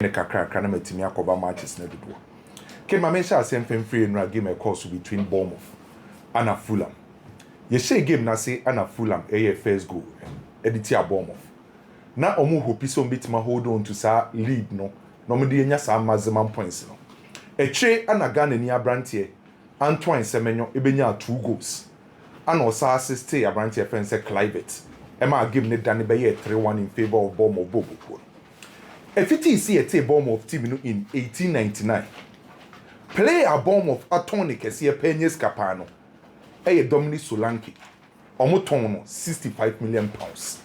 ne kakra na matimi akoba matches na dodo. Ke ma mention asem free no game a course between Bournemouth and Fulham. Ye share game na say and Fulham first goal. Editi a Bournemouth. Na omu hope so bitima hold on to sa lead no. No me de nya sa maximum points no. Eche ana Ghana ni abrantie Antoine Semenyo ebenya 2 goals. Ana osa assist abrantie friend say Clivet. Emma game ne dane be 3-1 in favor of Bournemouth Bobo. Efiti see a Bournemouth team in 1899. Player Bournemouth atone kese Penyes Capano. Dominic Solanke. Omo ton 65 million pounds.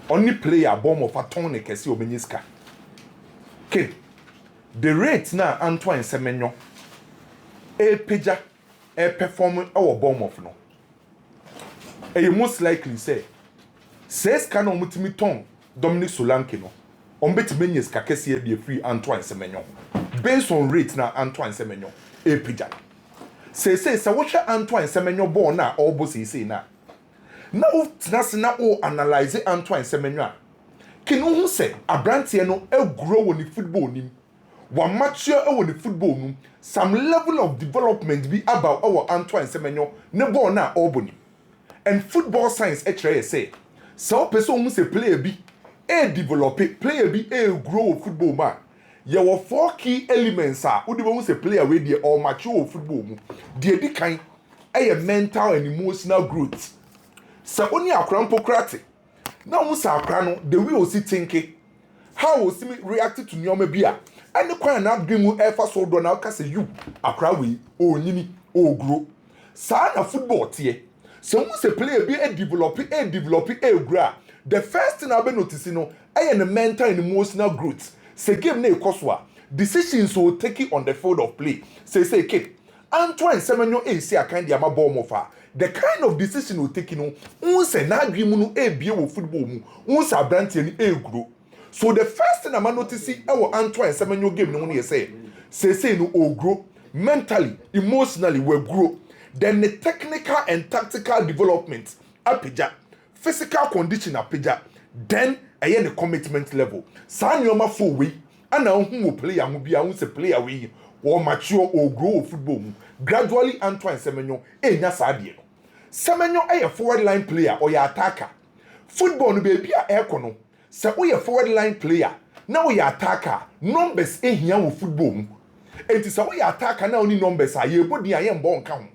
Only player Bournemouth atone kese Obenyeska. Okay. The rate now Antoine Semenyo peja perform our Bournemouth no. You most likely say says can omutimi ton Dominic Solanke no. Benyes kakesi be free Antoine Semenyo. Based on rate na Antoine Semenyo peja. Say what Antoine Semenyo born na all boss say na. Now na o analyze Antoine Semenyo. Kinu hu say abrantie no grow on the football nim. One mature on the football nim. Some level of development be about our Antoine Semenyo ne born na all boni. And football science say so person who say player be develop player be grow football man. There were 4 key elements who the say player wey dey or mature football mu. The kind mental and emotional growth. So only akran pokrate. Now who say akran no the way o si thinking. How o si react to nyoma bia. And the kind na dream mu ever so do na ka say you akran we o nyini o grow. Sa na football tie. So who say player be develop grow. The first thing I be noticing no, the mental and emotional growth. Say game na ekoswa. Decisions will take it on the field of play. Say kid. Antoine Semenyo say kind of Bournemouth. The kind of decision will take no. Say na agree mu no be wo football mu. Say abrantie ni grow. So the first thing I'm noticing Antoine Semenyo game no say no grow mentally, emotionally will grow. Then the technical and tactical development apija. Physical condition apija, then the commitment level. Sa nyoma for we, and now who will play and will be a player we or mature or grow football. Gradually, Antoine Semenyo nya sadie. Semenyo a forward line player or ya attacker. Football no be a ekono. Se we a forward line player, now we attacker. Numbers here with football. It is a way attacker now only numbers are you body I am born count.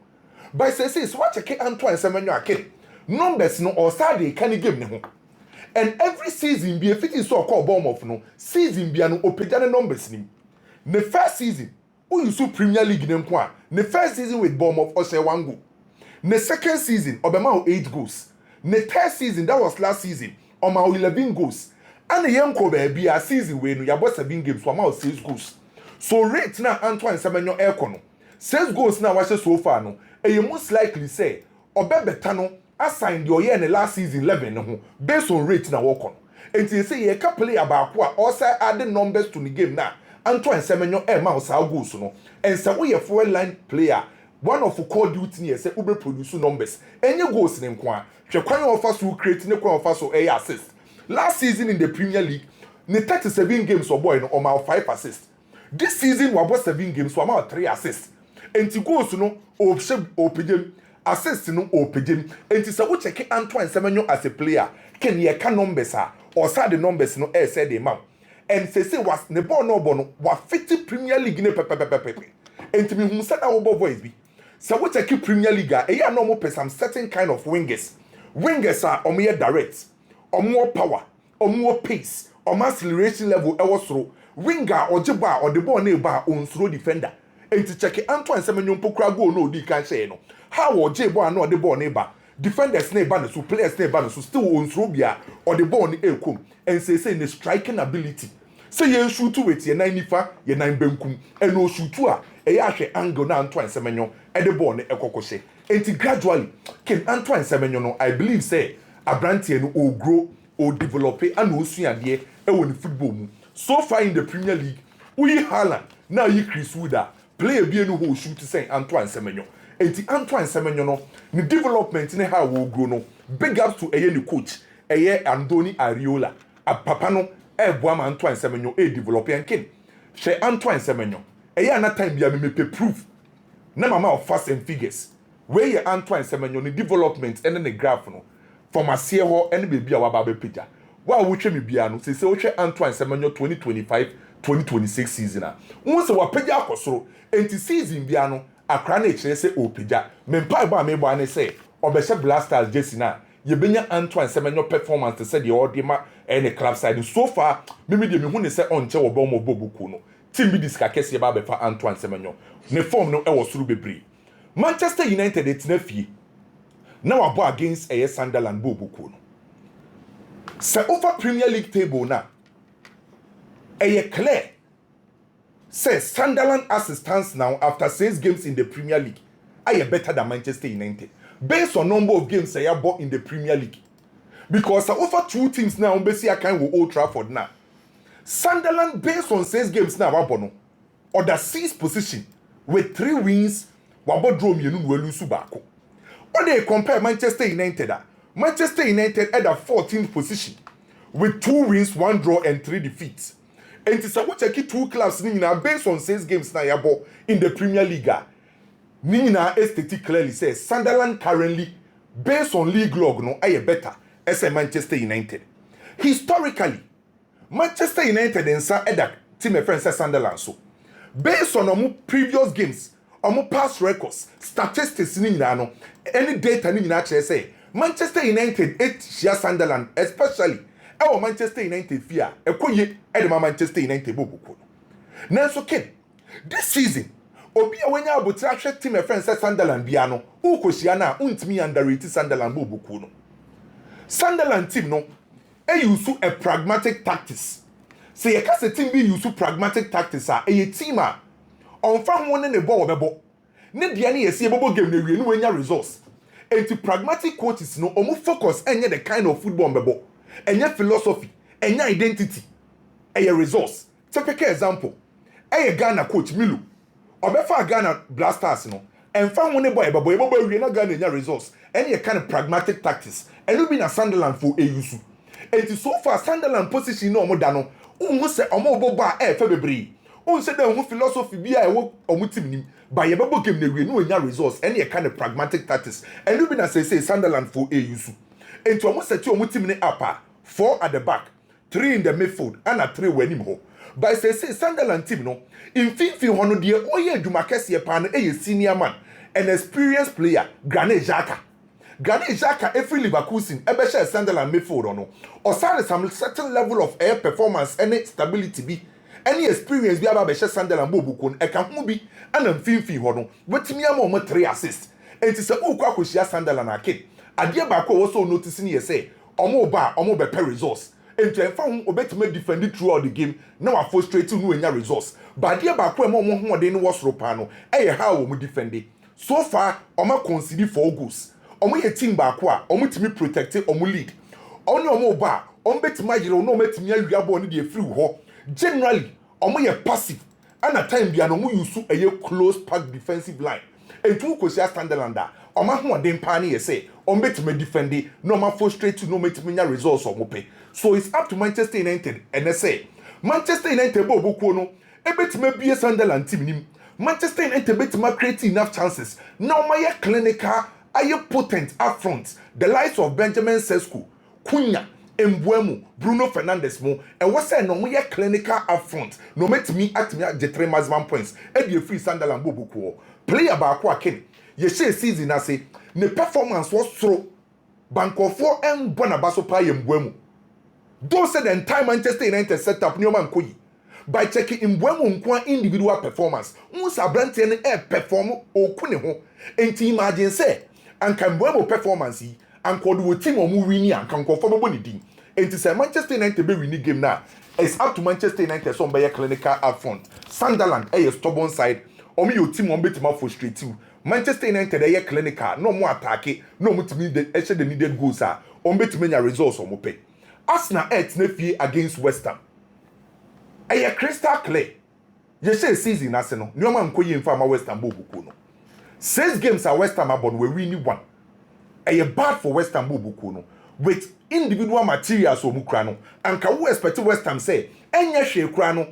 By say what check Antoine Semenyo again. Numbers no or Saturday can game no. And every season be a fitting so called Bournemouth no season be an opejane numbers nim. The first season who you saw Premier League nem kwa. The first season with Bournemouth or say 1 goal. The second season Obama 8 goals. The third season that was last season Oma 11 goals. And the young be a season where no yabo 7 games for about 6 goals. So rate now Antoine Semenyo Ekono. 6 goals now watch so far no. And you most likely say Obebetano assigned your year in the last season 11 based on rate na work on. And you say you can play about what also adding numbers to the game now. Antoine Semenyo mouse how goes no. And so we a forward line player. One of the core duty here say ube produce numbers. And you goes in kwa. Kwan of us who create ne kwan of us so assist. Last season in the Premier League, ne 37 games or boy no or 5 assists. This season we about 7 games so about 3 assists. And to goes no opinion assist no opejim enti say we check Antoine Semenyo as a player can ye can numbers or say the numbers no say the amount and say was ne ball no wa 50 Premier League ne pepe enti me hu say that wo voice bi say we check Premier League e ya no mo some certain kind of wingers are omo ye direct omo power omo pace omo acceleration level e was through winger or jiba or the ball na ba on throw defender enti check Antoine Semenyo pokura goal no di kan say no. How or J ball no the ball neighbor. Defenders neighbor so players neighbor so still on Robia or the ball ni ekum and say the striking ability. Say you shoot to it ye 95 ye 9 benkum and no shoot to e ahwe angle na Antoine Semenyo e the ball ni ekokose. And gradually can Antoine Semenyo no I believe say abrantie no o grow o develop and o suade e won football mu. So far in the Premier League, we Haaland now you Chris Wooder player be no who shoot to say Antoine Semenyo. Enti Antoine Semenyo no ni development ne how will grow no big ups to the coach Andoni Ariola a papa no boa Antoine Semenyo develop ken she Antoine Semenyo na time bia me proof na mama of facts and figures where ye Antoine Semenyo ni development and the graph no from asie ho and baby a waba be pija wa wo hwe me bia no se wo hwe Antoine Semenyo 2025-2026 season a won se wa pija akosoro enti season bia no akra na ekire se o pija me mpa ba me bo ane se obehye Blasters jersey na ye benya Antoine Semenyo performance se de odima any club side so far me de me hu ne se onche wo bo mo bobuku no team bi diska kese ba be fa Antoine Semenyo ne form no e wo suru bebre Manchester United etina fie na wabo against Sunderland bobuku no se over Premier League table na clear says Sunderland as it stands now after 6 games in the Premier League are better than Manchester United based on number of games they have bought in the Premier League. Because over 2 teams now, basically, I can go Old Trafford now. Sunderland, based on 6 games now, Wabono, or the 6th position with 3 wins, Wabodrom Yenu Welusu Bako. Or they compare Manchester United, Manchester United at the 14th position with 2 wins, 1 draw, and 3 defeats. And it's a watch 2 clubs based on 6 games now, Yabo in the Premier League. Nina STT clearly says Sunderland currently, based on league log, no, are better as a Manchester United. Historically, Manchester United and Sa team of friends Sunderland so. Based on previous games, past records, statistics, no, any data nina say Manchester United 8 share Sunderland, especially our Manchester United fear. Ekoye edema Manchester United bobuko. Nanso ken this season. Obi a wenya abutra hwe team e friends Sunderland bia no ukohia na untimi underrate Sunderland bobuku no Sunderland team no use a pragmatic tactics say ye ka se team bi use pragmatic tactics a team a onfa ho ne ball bebo ne dia ne yesi ebobo game na wie no wenya results enti pragmatic coaches no omo focus enye the kind of football bebo enye philosophy enye identity results typical example Ghana coach Milu Obefa Ghana Blasters no emfa ho ne boy ebobo na Ghana nya results any kind of pragmatic tactics and be na Sunderland for use enti so far Sunderland position no omoda no unhu se omobobo a fa bebre unhu se da hu philosophy bi a ewo omutim nim ba ye bebo game na wie no nya results any kind of pragmatic tactics and be na say Sunderland for use enti omo set omutim ne up 4 at the back 3 in the midfield and 3 wanim ho by say Sunderland team no in Fifi hono de oye adwuma kese pa no senior man an experienced player Granit Xhaka every Liverpool ebe share Sunderland midfield no or some certain level of air performance and stability bi any experience bi aba be share Sunderland bobuko e kan ho bi ana Fifi hono wetimi ama o 3 assists enti se ukwa akohia Sunderland akid ade ba ko wo so notice ni ye say omo be per results enti enfa ho obetime defend throughout the game na wa frustrate no enya results but dia ba ko em omo ho de no wosoro pa no how omo defend so far omo concede 4 goals omo ye team ba ko a omo timi protect omo lead oni omo ba omo betime agire no metime awia ball no de free ho generally omo ye passive and at time bia no omo use a close pack defensive line enti ko sia Sunderland omo ho de mpa ne ye say omo betime defend no omo frustrate no metime nya results omo pe. So it's up to Manchester United and they say Manchester United bobuko no ebetime bie Sunderland team nim Manchester United betime create enough chances now my clinical are potent up front the likes of Benjamin Sesko Cunha Mbuemo Bruno Fernandes mo and what say no my clinical up front no metime atime get 3 maximum points e be free Sunderland bobuko player ba ko aken ye share season ase ne performance was throw bankofo en bonabaso pa ye Mbuemo. Those said the entire Manchester United setup new man koyi by checking Mbuemo individual performance. Unsa brante ne perform okune ho. Enti imagine say anka Mbuemo performance yi anka do team omu wini anka nkofo bebo ni din. Enti say Manchester United be win game now. It's up to Manchester United so be clinical up front. Sunderland a stubborn side. Omi your team on betima frustrate you. Manchester United a clinical no more attack no more timi the needed goals are on betima results on pay. Arsenal nefi against West Ham. Eye crystal clear. Ye say season Arsenal. Nyoma nkoye mfa ma West Ham bobuko no. 6 games at West Ham abon we win 1. Eye bad for West Ham bobuko no. with individual materials omu kura no anka wo expect West Ham say enya hwe kura no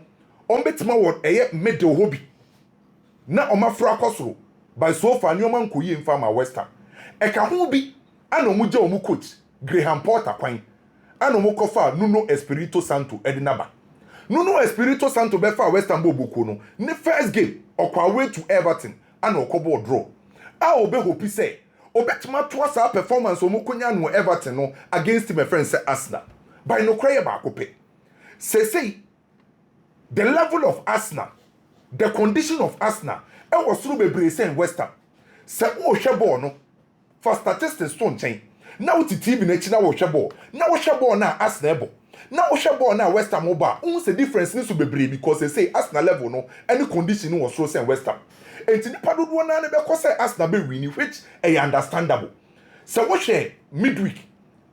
ombetima wo eye middle hobby na omafra akosoro by so far nyoma nkoyi mfa ma West Ham eka ho bi ana omu je omu coach Graham Potter kwan ana omu kofa Nuno Espirito Santo edinaba Nuno Espirito Santo befa West Ham bobuko no ne first game okwa away to Everton ana okobo draw a obe hopi say obetima to asa performance omu konya no Everton no against my friend say Arsenal by no cry ba kope say the level of Arsenal, the condition of Arsenal, it was through bebre say West Ham. Say o hwe ball no for statistics don't change. Now the TV na chi na wo hwe ball. Now wo hwe ball na Arsenal ball. Now wo hwe ball na West Ham ball. Who say difference ni so bebre because they say Arsenal level no any condition was through say West Ham. Enti nipa dodo na na be ko say Arsenal be win which is understandable. So wo hwe midweek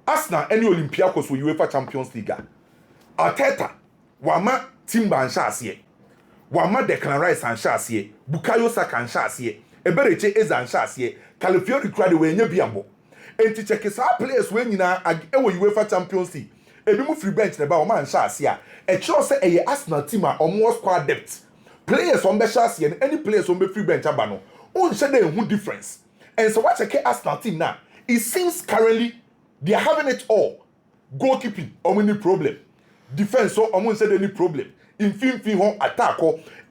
Arsenal any Olympiacos for UEFA Champions League. Arteta wama Timber and Shasiye. Wama Declan Rice and Shasiye. Bukayo Saka and Shasiye. Ebereche Eza and Shasiye. Calafiori crowd we nye biambo. Enti check sa players when you na ewo UEFA Champions League. Ebi mu free bench ne ba o man Shasiya. E cho say eye Arsenal team a omo squad depth. Players on be Shasiye and any players on be free bench aba no. On share the who difference. And so what check Arsenal team now? It seems currently they are having it all. Goalkeeping, any problem. Defense, so any problem. In fin attack,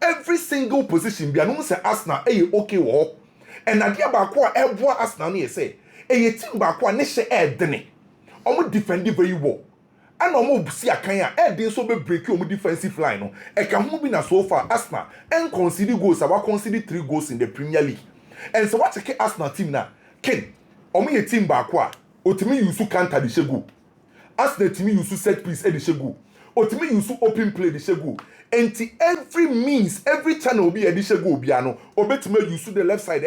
every single position, be announced Arsenal, okay, walk. And Nadia Bakwa, every Arsenal, near say, a team Bakwa, Nesha air dene. Defend very well. And almost see a kaya, air so be break your defensive line. A can move in so far, Arsenal, and consider goals, I consider 3 goals in the Premier League. And so what's a Arsenal team now? Ken, a team Bakwa, Otimi Yusu Kanta the Shegu. Arsenal team Yusu set piece the Shegu. Otimi Yusu open play the Shegu. And every means, every channel be a Shegu Biano, Obetime Yusu the left side,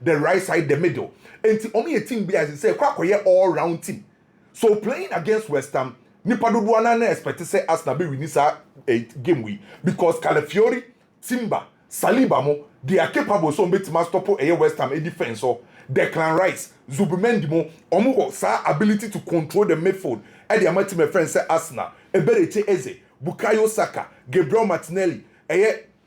the right side, the middle. And only a team be as I say, Kwakoye all round team. So playing against West Ham, Nipado Duana expect to say Arsenal be winning a game week because Calafiori, Timber, Saliba mo, they are capable so Betima stop a West Ham a defense or Declan Rice, Zubimendi mo, omo sa ability to control the midfield. And the amateur my friend say Arsenal, Ebereche Eze, Bukayo Saka, Gabriel Martinelli,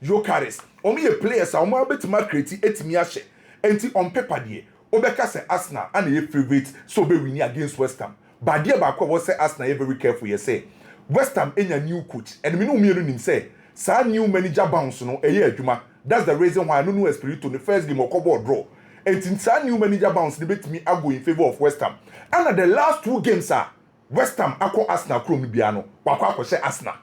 Yokaris. Omi a players are more Betima create etimiashe. Enti on paper die, Obeka say Arsenal and a favorite so be winning against West Ham. But dear Bakwa was say Arsenal very careful. You say West Ham in a new coach, and we know me him say, sa new manager bounce no a year juma. That's the reason why I don't know Espirito the first game or cover draw. And since sa new manager bounce, debate me I go in favor of West Ham. And at the last 2 games are West Ham akọ Arsenal krom biano. Wakwa akọ say Arsenal.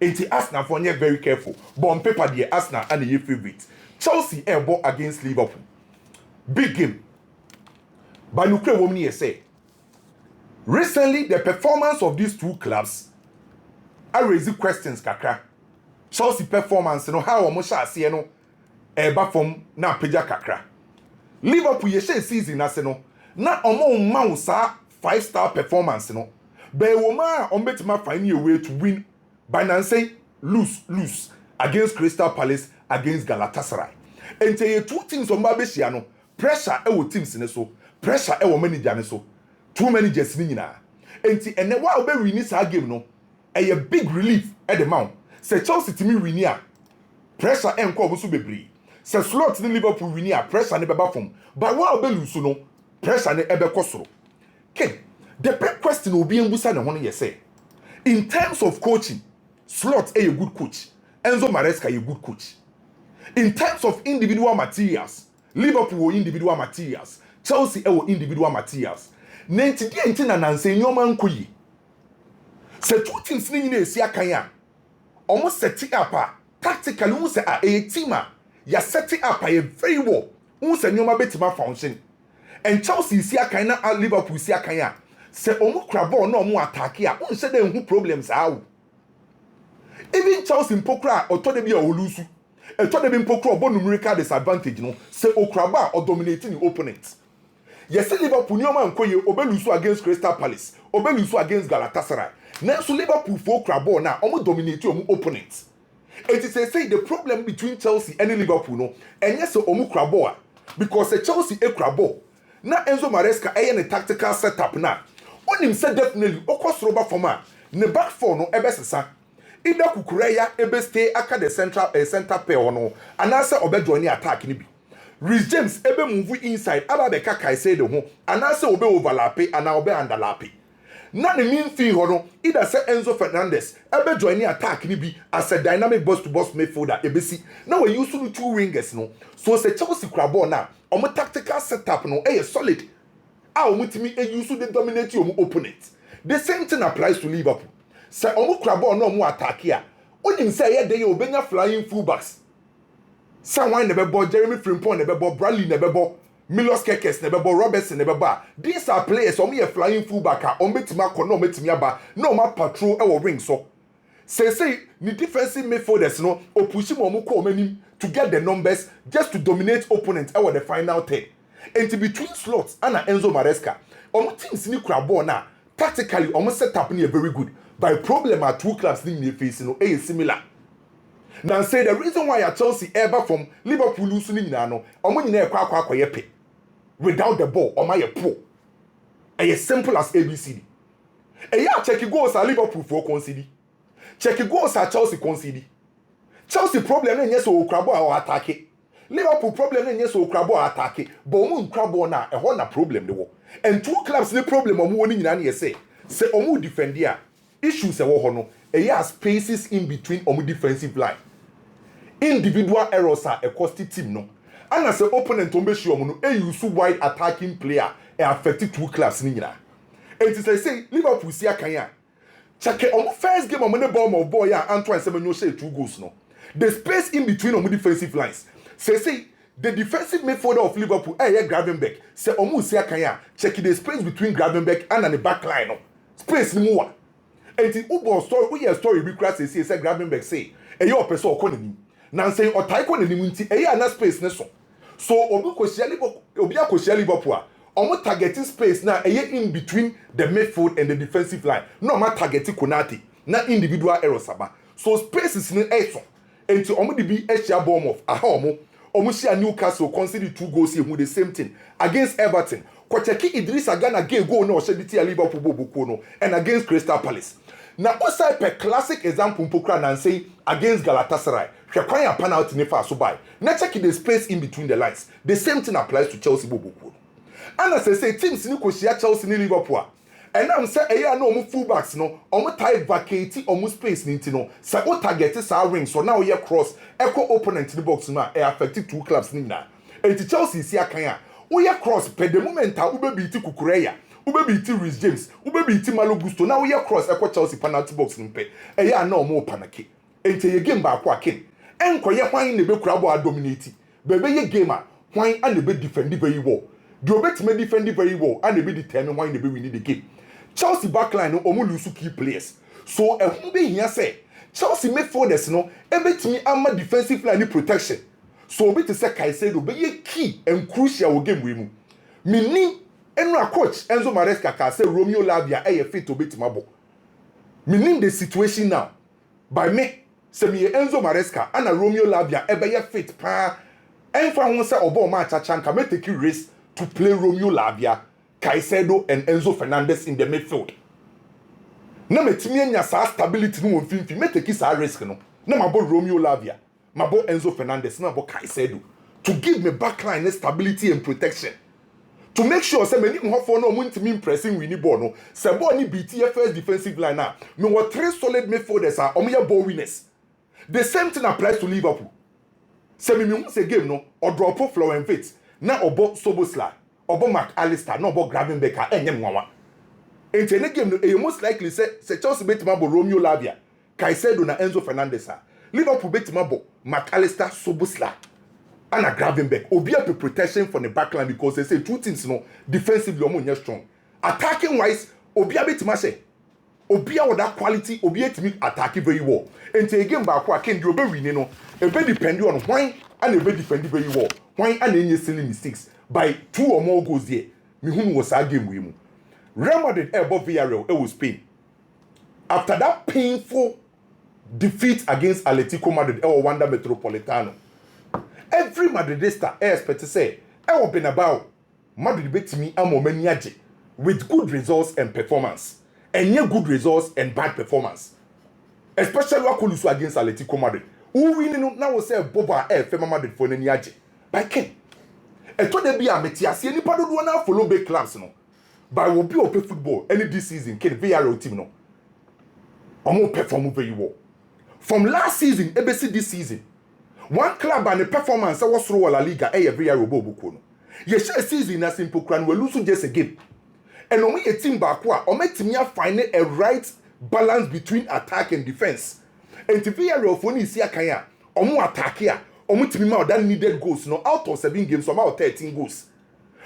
Enti Arsenal for nye very careful. But on paper the Arsenal and the favorite. Chelsea airborne against Liverpool. Big game. But you can woman say. Recently, the performance of these 2 clubs are raising questions kakra. Chelsea performance, how almost see eba from na peja kakra. Liverpool yeshe season na omo ma sa 5-star performance But woma ombetima find a way to win by now say lose against Crystal Palace against Galatasaray. And say 2 teams on Babeshia pressure e teams ne so, pressure e manager ne so. 2 managers ni nyina. Enti ene wa obe win this game no. A big relief at the mount. Say Chelsea timi win here. Pressure enko obo so bebre. Say slot ni Liverpool win here, pressure ne beba from. But wa obe lose no, pressure ne ebe kosoro. Okay. The big question will be embusa na hono ye say. In terms of coaching, Slot a good coach. Enzo Maresca a good coach. In terms of individual materials, Liverpool individual materials, Chelsea individual materials. Nenti di enti na nanse nyoma nkoyi. Se 2 teams ni nyina esi akan omo set up tactically who say a team ya set up a very well. Who say nyoma betima function. And Chelsea esi akan na Liverpool esi akan se omo kra ball na omo attack who say dem who problems how. Even Chelsea mpokra oto de bia olusu. Eto de bi mpokra obo numerical disadvantage no se okraba or dominating the opponent. Yes, Liverpool nyoma nkoye obelusu against Crystal Palace, obelusu against Galatasaray. Now so Liverpool for crabo now omo dominate omo opponents. It is say the problem between Chelsea and Liverpool no, and yes omo crabo because Chelsea crabo. Na Enzo Maresca a tactical setup na. onim say definitely okosoroba forma ne back four no ebesesa either Kukureya ebe stay aka the center pair no anase obe join attack ni bi Rhys James ebe move inside aba be kaka say the ho anase obe overlap and obe underlap na the mean fee ho no either say Enzo Fernandez ebe join attack ni bi as a dynamic boss to boss midfielder ebesi na we use two wingers no so say Chelsea crabo na omo tactical setup no solid a omutimi use the dominate your opponent. The same thing applies to Liverpool. Say omu crabo no mu attack here. Onim say ye dey obenya flying fullbacks. Someone never bought Jeremy Frimpong never bought Bradley never bought Milos Kekes never bought Robertson never bought. These are players omu a flying fullback on metima kono metimi aba no ma patrol e ring so. Say ni defensive midfielders no opushi mo mu ko omanim to get the numbers just to dominate opponents e the final 10. And between slots and Enzo Maresca, teams ni crabo na tactically almost set up ni very good. By problem are two clubs ni facing no similar. Now say the reason why Chelsea ever from Liverpool losing ni na no nyina kwa yepe without the ball my poor. As simple as ABCD. Check goals are Liverpool for concede. Check goals are Chelsea concede. Chelsea problem na yes o crabo or attack. Liverpool problem na so crabo attack but omu crabo na e na problem de wo and two clubs ni problem omu woni nyina na say omu defend dia issues e wo ho no spaces in between omu defensive line individual errors are a cost team no and as opponent ombe shi omu no use wide attacking player e affect two clubs ni nyina and it say Liverpool si akan check omu first game omu ne ball ya Antoine Semenyo say 2 goals no the space in between omu defensive lines. Say the defensive midfielder of Liverpool, Gravenberch. Say omu si akanya. Check the space between Gravenberch and the back line. No. Space ni muwa. And the Ubo story, we a story we crash say Gravenberch say, your person okoni. Nan say otai koni ni munti, na space ne so. So obi ko Liverpool. Omu targeting space na in between the midfield and the defensive line. No ma targeting Konate. Na individual errors aba. So spaces ni so. And to omu di be Eshia Bournemouth, omu share Newcastle conceded 2 goals here with the same thing against Everton. Kwacheki Idris Agana gave goal no shebiti Liverpool bobuko no and against Crystal Palace. Now outside per classic example mpokra nan say against Galatasaray. Hwekwan penalty ne fa so by. Now check the space in between the lines. The same thing applies to Chelsea bobuko. And as I say teams ni ko share Chelsea ni Liverpool. And now say no omu fullbacks no omu tie vacate omu space ni no say o target sa ring so now you cross echo opponent in the box na affect two clubs ni na and Chelsea si akan o ye cross per the moment a ube beat Kukureya ube beat Rhys James ube beat Malo Gusto now you cross echo Chelsea penalty box ni pe no omu panake and ye game ba kwa ken enko ye hwan ne be kurabo a dominate bebe ye game a hwan and be defend very well do obetime defend very well and be determine hwan ne be win the game. Chelsea backline no omu lose key players. So be here say Chelsea midfielders no ebetimi ama defensive line protection. So obi to say Caicedo be key and crucial game we mu. Mini enra coach Enzo Maresca ka say Romeo Lavia fit obetima bo. Meaning the situation now. By me say me Enzo Maresca and Romeo Lavia fit pa enfa won say obo ma chachanka me take risk to play Romeo Lavia, Caicedo and Enzo Fernandez in the midfield. Na metimi anya sa stability no wonfinfi me take sa risk no. Na mabo Romeo Lavia, mabo Enzo Fernandez, na mabo Caicedo to give me backline stability and protection. To make sure say many for no muntimi impressing winning ball no. Say ball ni BT first defensive line now. Me what 3 solid midfielders are omo ball winners. The same thing applies to Liverpool. Say me won say game no or drop Florian Wirtz na obo Szoboszlai, obo McAllister, no obo Gravenberch enyem nwanwa. Enti ne game no most likely say Chelsea betima bo Romeo Lavia, Caicedo na Enzo Fernandez. Liverpool betima bo McAllister, Szoboszlai and Gravenberch. Obi up protection for the backline because they say two things no defensively omo strong. Attacking wise, obi betima say obi with that quality, obi etimi attack very well. Enti again ba kwa ken di obi win no, e be depend on why and e be defend very well. Why and any silly mistakes by 2 or more goals there. Me who was a game with him. Real Madrid above Villareal, it was Spain. After that painful defeat against Atletico Madrid, it was Wanda Metropolitano. Every Madridista expect to say, I have been about Madrid bet me a momeniaje. with good results and performance, and yeah, good results and bad performance. Especially Wakulusu against Atletico Madrid. Who winning now will say Boba Fema Madrid for Nenyaji. By Ken. And to the be a metiasi, any part of one now follow big clubs, no. But will be open football any this season, Ken Villareal team, no. Or more perform very well. From last season, ABC this season, one club and the performance I was through La Liga, every year Bobo. Yes, a season as simple crown will lose just a game. And only a team back or make team find a right balance between attack and defense. And to Villareal for ni sia kaya, or more attack here, or more team out that needed goals, no out of 7 games, or out 13 goals.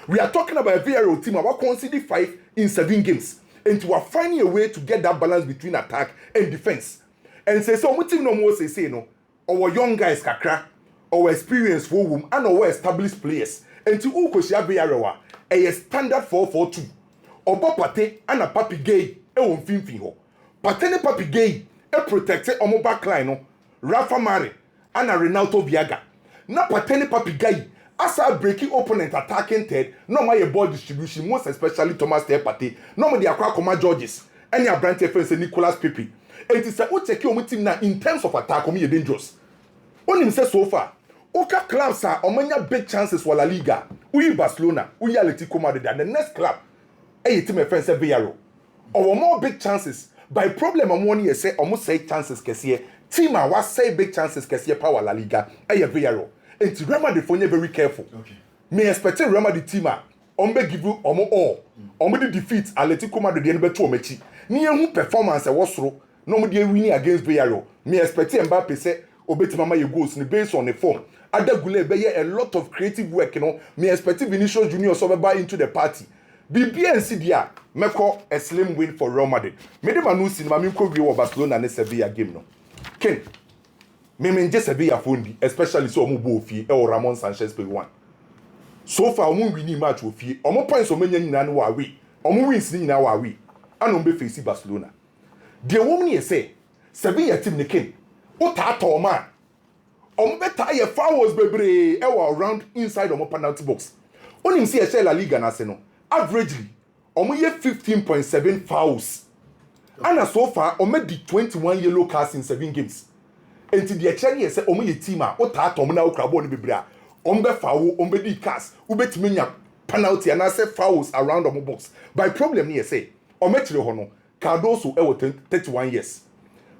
We are talking about a Villareal team about consider 5 in 7 games. And we are finding a way to get that balance between attack and defense. And say so much no more say no, our young guys kakra, our experienced for whom and our established players. And to Ukoshia Villareal, a standard 4-4-2. Obo Pate and a Papi Gay, e won finfin ho. Pate ne Papi Gay, e protected omo backline no. Rafa Mari and a Renato Viaga. Na Pate ne Papi Gay, asa breaking opponent attacking third, no my ball distribution, most especially Thomas Pate, no the Akwa Koma Georges, and your brand defense Nicolas Pepe. And it is a check your team now in terms of attack, omi dangerous. On him says so far, Oka clubs are omanya big chances for La Liga. Uyi Barcelona, Uyi Atletico Madrid, and the next club. Hey, team friends say Villareal. Or more big chances. By problem on 1 year say almost say chances kesiye. Team was say big chances kesiye power La Liga. Hey, Villareal. And to Real Madrid for very careful. Okay. Me expect Real Madrid team ombe give you all. Ombe defeat Atletico Madrid the number 2 mechi. Ni who performance was through. No me winning against Villareal. Me expect Mbappe say obeti mama your goals based on the form. Ada Gule be a lot of creative work, you know. Me expect Vinicius Junior so buy into the party. BBNC dia meko a slim win for Real Madrid. Me de manu cinema me ko wi Barcelona and Sevilla game no. Ken. Me menje Sevilla fondi, especially so omo bo ofie e Ramon Sanchez play 1. So far omo win match ofie. Omo points omo nya nyina no wa we. Omo wins ni nyina wa we. Ano be face Barcelona. The woman here say Sevilla team ne Ken. O ta to man. Omo beta ye fouls bebre e around inside omo penalty box. Onim see e La Liga na se no. Averagely, omo ye 15.7 fouls. And so far, omo di 21 yellow cards in 7 games. Enti the cherry say omo ye team o ta to omo na okra ball ni bebre a. Omo be foul, omo be di cards, ubetimi nya penalty and I say fouls around omo box. By problem here say, omo chire ho no, Cardoso e wo 31 years.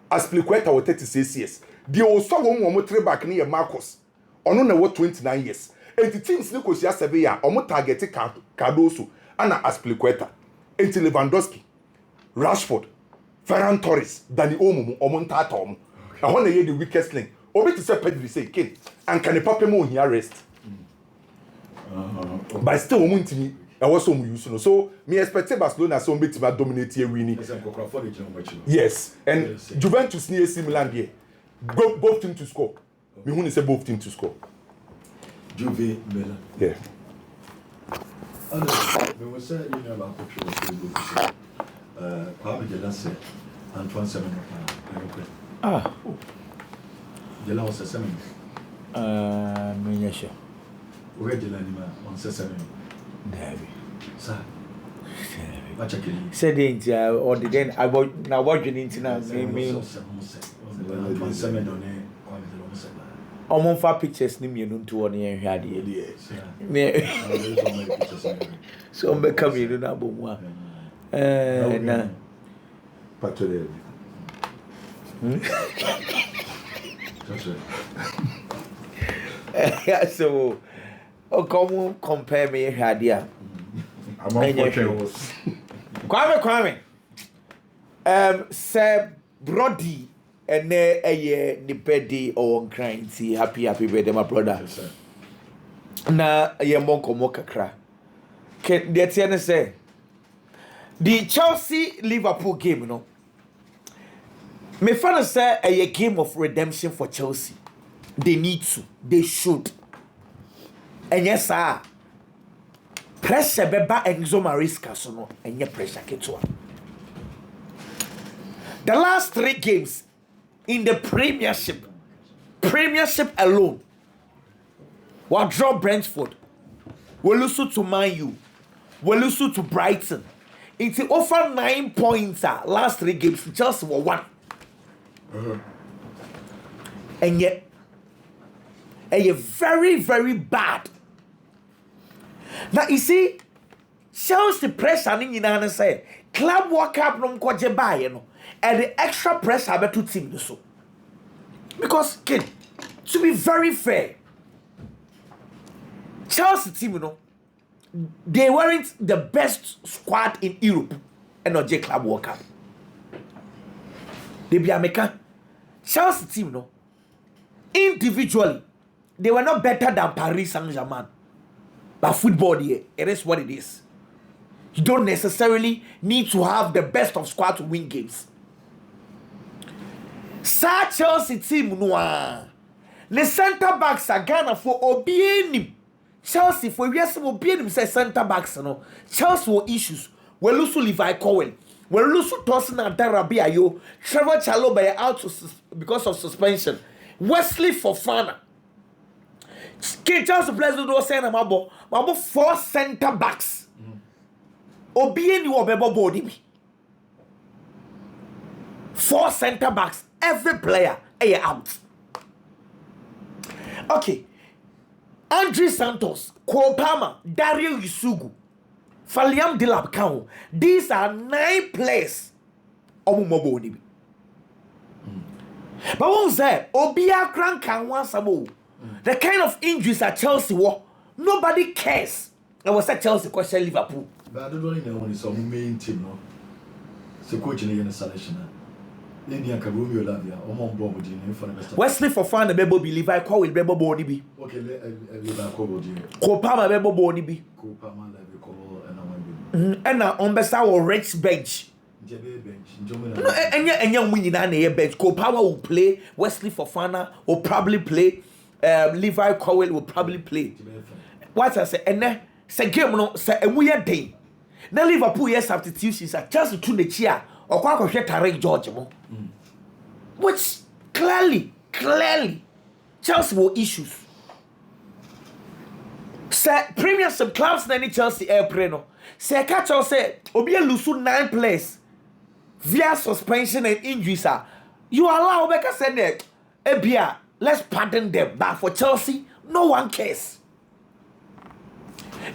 Aspilicueta wo 36 years. The also omo 3 back ni Marcos. Ono na wo 29 years. Enti teams ni ko sia Sevilla, omo target Cardoso ana Aspilicueta. Enti Lewandowski, Rashford, Ferran Torres, Dani Olmo, omo ntata omo. I want to hear the weakest link. Obi to say Pedri say Ken and can the papa mo here rest. But still omo ntimi I was so use no. So me expect Barcelona so bit to dominate here winning. Yes, and yes, Juventus near AC Milan here. Both team to score. Me who say both team to score. Juve Milan. Yeah. We were saying you know about the Pablo Gelase Antoine Semenyo. Ah. Jela was a Semenyo. Me yes. We Jela ni ma on Semenyo. David. Sir. What you can Said or the then I was now watching into now. Me. Antoine Semenyo ne Omo fa pictures ni mienu to one yen hwade ye. So me come you na bomu a. Na Patole. So o come compare me hwade a. I'm on Kwame. Sir Brody and a nipedi or crying see happy birthday my brother. Yes, sir. Na ye monko mokakra. Can the tiana say the Chelsea Liverpool game no. Me fan say a game of redemption for Chelsea. They need to, they should. And yes sir. Pressure beba Enzo Maresca so no enye pressure ketua. The last 3 games in the Premiership alone, we'll draw Brentford, we'll lose to Man U, we'll lose to Brighton, It's over 9 points. Last 3 games, Chelsea were 1. And yet, very, very bad. Now, you see, Chelsea pressure in United say, Club World Cup no kwaje buy, and the extra pressure be to team so. Because, kid, to be very fair, Chelsea team, they weren't the best squad in Europe and not J Club World Cup. They be American. Chelsea team, individually, they were not better than Paris Saint-Germain. But football, it is what it is. You don't necessarily need to have the best of squad to win games. Sa Chelsea team, the centre backs are Ghana for Obianim. Chelsea for yes, Obianim say centre backs, Chelsea will issues. We lose to Levi Cohen. We lose to Tosin and Darabiayo. Trevor Chalobah out because of suspension. Wesley Fofana. Chelsea players do say na mabo 4 centre backs. Obieni obebo body. 4 centre backs. Every player out. Okay. Andre Santos, Kopama, Dario Isugu, Faliam Dilapkao. These are 9 players. Omumobodi. But what was that? Obia Crank and Wansabo. The kind of injuries at Chelsea were, nobody cares. I was at Chelsea question Liverpool. But I don't really know when it's on main team, no. So coaching in the selection. India Kabumi Olavia, Omon Bobo for the best. Wesley Fofana Bebo be Levi Cole will Bebo Boni be. Okay, Levi Cole. Kopama Bebo Boni be. Kopama Levi Cole and And now on Bessa or Rex bench. No, and young winning on the bench. Kopama will play. Wesley Fofana will probably play. Levi Cowell will probably play. What I say, and then say game no say a weird day. Now Liverpool yes substitutions are just to the chair or quite Tarek George. Which clearly Chelsea will issues. Say Premiership clubs na ni Chelsea air preno. Say catch or say Obi lose 9 players via suspension and injuries. You allow Becca said that Ebia. Let's pardon them. But for Chelsea, no one cares.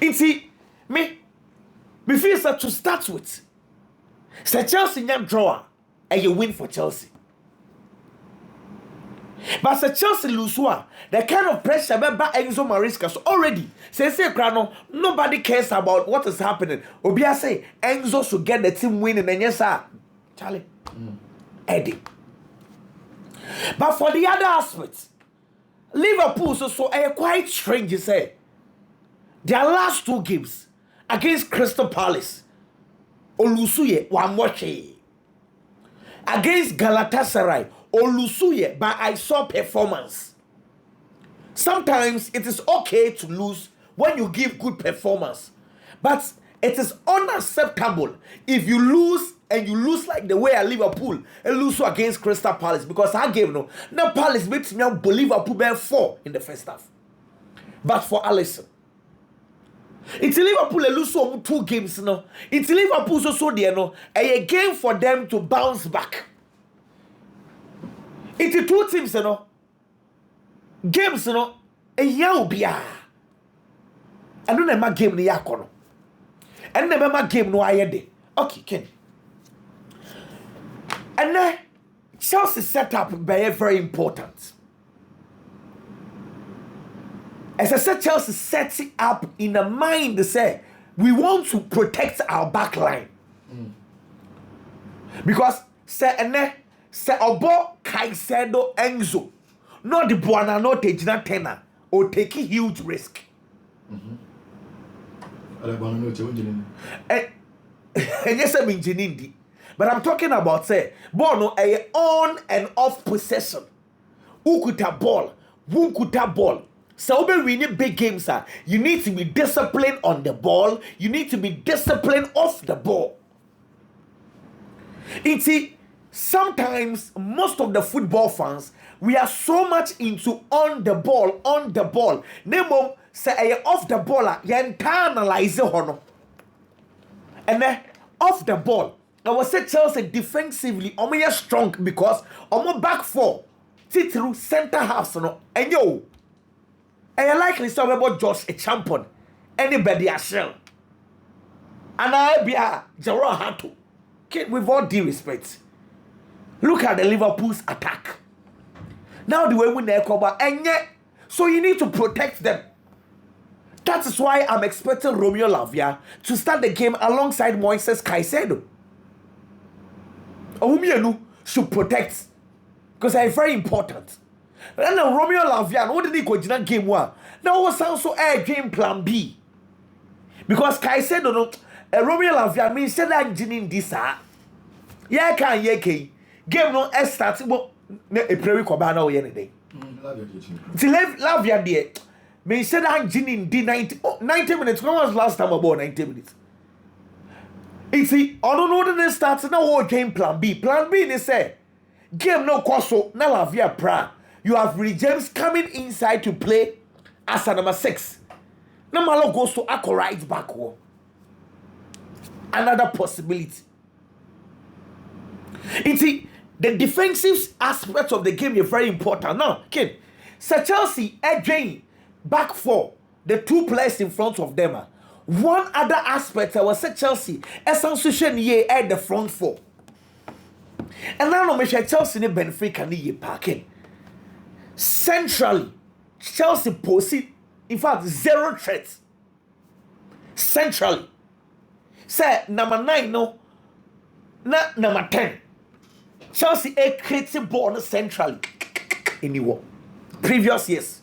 You see, me feel that to start with. Say Chelsea young drawer and you win for Chelsea. But say Chelsea lose one, the kind of pressure by Enzo Maresca so already. Say Crano, nobody cares about what is happening. Obia say Enzo should get the team winning and yes sir. Charlie. Eddie. But for the other aspects, Liverpool so quite strange to say. Their last 2 games against Crystal Palace, Olusuye Wamoche. Against Galatasaray, Olusuye, but I saw performance. Sometimes it is okay to lose when you give good performance, but it is unacceptable if you lose. And you lose like the way at Liverpool and lose against Crystal Palace because I gave no. Now Palace makes me believe Liverpool by 4 in the first half. But for Alisson, it's Liverpool and lose 2 games no. It's Liverpool so there no. A game for them to bounce back. It's 2 teams no. Games no. A yaubia. I don't know my game ni yakono. And never my game no ayede. Okay, Ken. And then Chelsea setup very important. As I said, Chelsea sets it up in a mind to say we want to protect our back line. Because say Obo Caicedo Enzo, not the Buana, not the Gina Tena, or take a huge risk. And yes, I'm in but I'm talking about say Bono a on and off possession. Ukuta ball, wunkuta ball. So when we need big games, you need to be disciplined on the ball. You need to be disciplined off the ball. See, sometimes most of the football fans we are so much into on the ball. Nemo say off the ball, you internalize it. And then off the ball. I was say Chelsea defensively, omo strong because omo back four, see through center half no. And yo, and you likely saw about Josh a champion, anybody a shell. And I be a Gerard Hato. Okay, with all due respect, look at the Liverpool's attack. Now the way we cover, and yet, so you need to protect them. That is why I'm expecting Romeo Lavia to start the game alongside Moises Caicedo. Ohumienu should protect because they're very important. And now Romeo Lavia, what did he go to game one? Now was also a game plan B. Because Caicedo no Romeo Lavia means said that in this yeah can game no start but a prayer koba na o day. Lavia there. Me said that in the 90 minutes. When was last time about 90 minutes? You see, I don't know when it starts. Now what game plan B? Plan B they say game no coso na Lavia pra. You have Reece James coming inside to play as a number 6. Now Malo goes to Akko right back. Another possibility. You see, the defensive aspect of the game is very important. Now, Ken, Sir Chelsea again. Back four, the two players in front of them. One other aspect, I was at Chelsea, essentially ye at the front four. And now no Michelle Chelsea ne Benfica ni ye parking. Centrally, Chelsea possess, in fact, 0 threats. Centrally. Say number 9 no, not number 10. Chelsea a creative ball centrally. Anyway, previous years.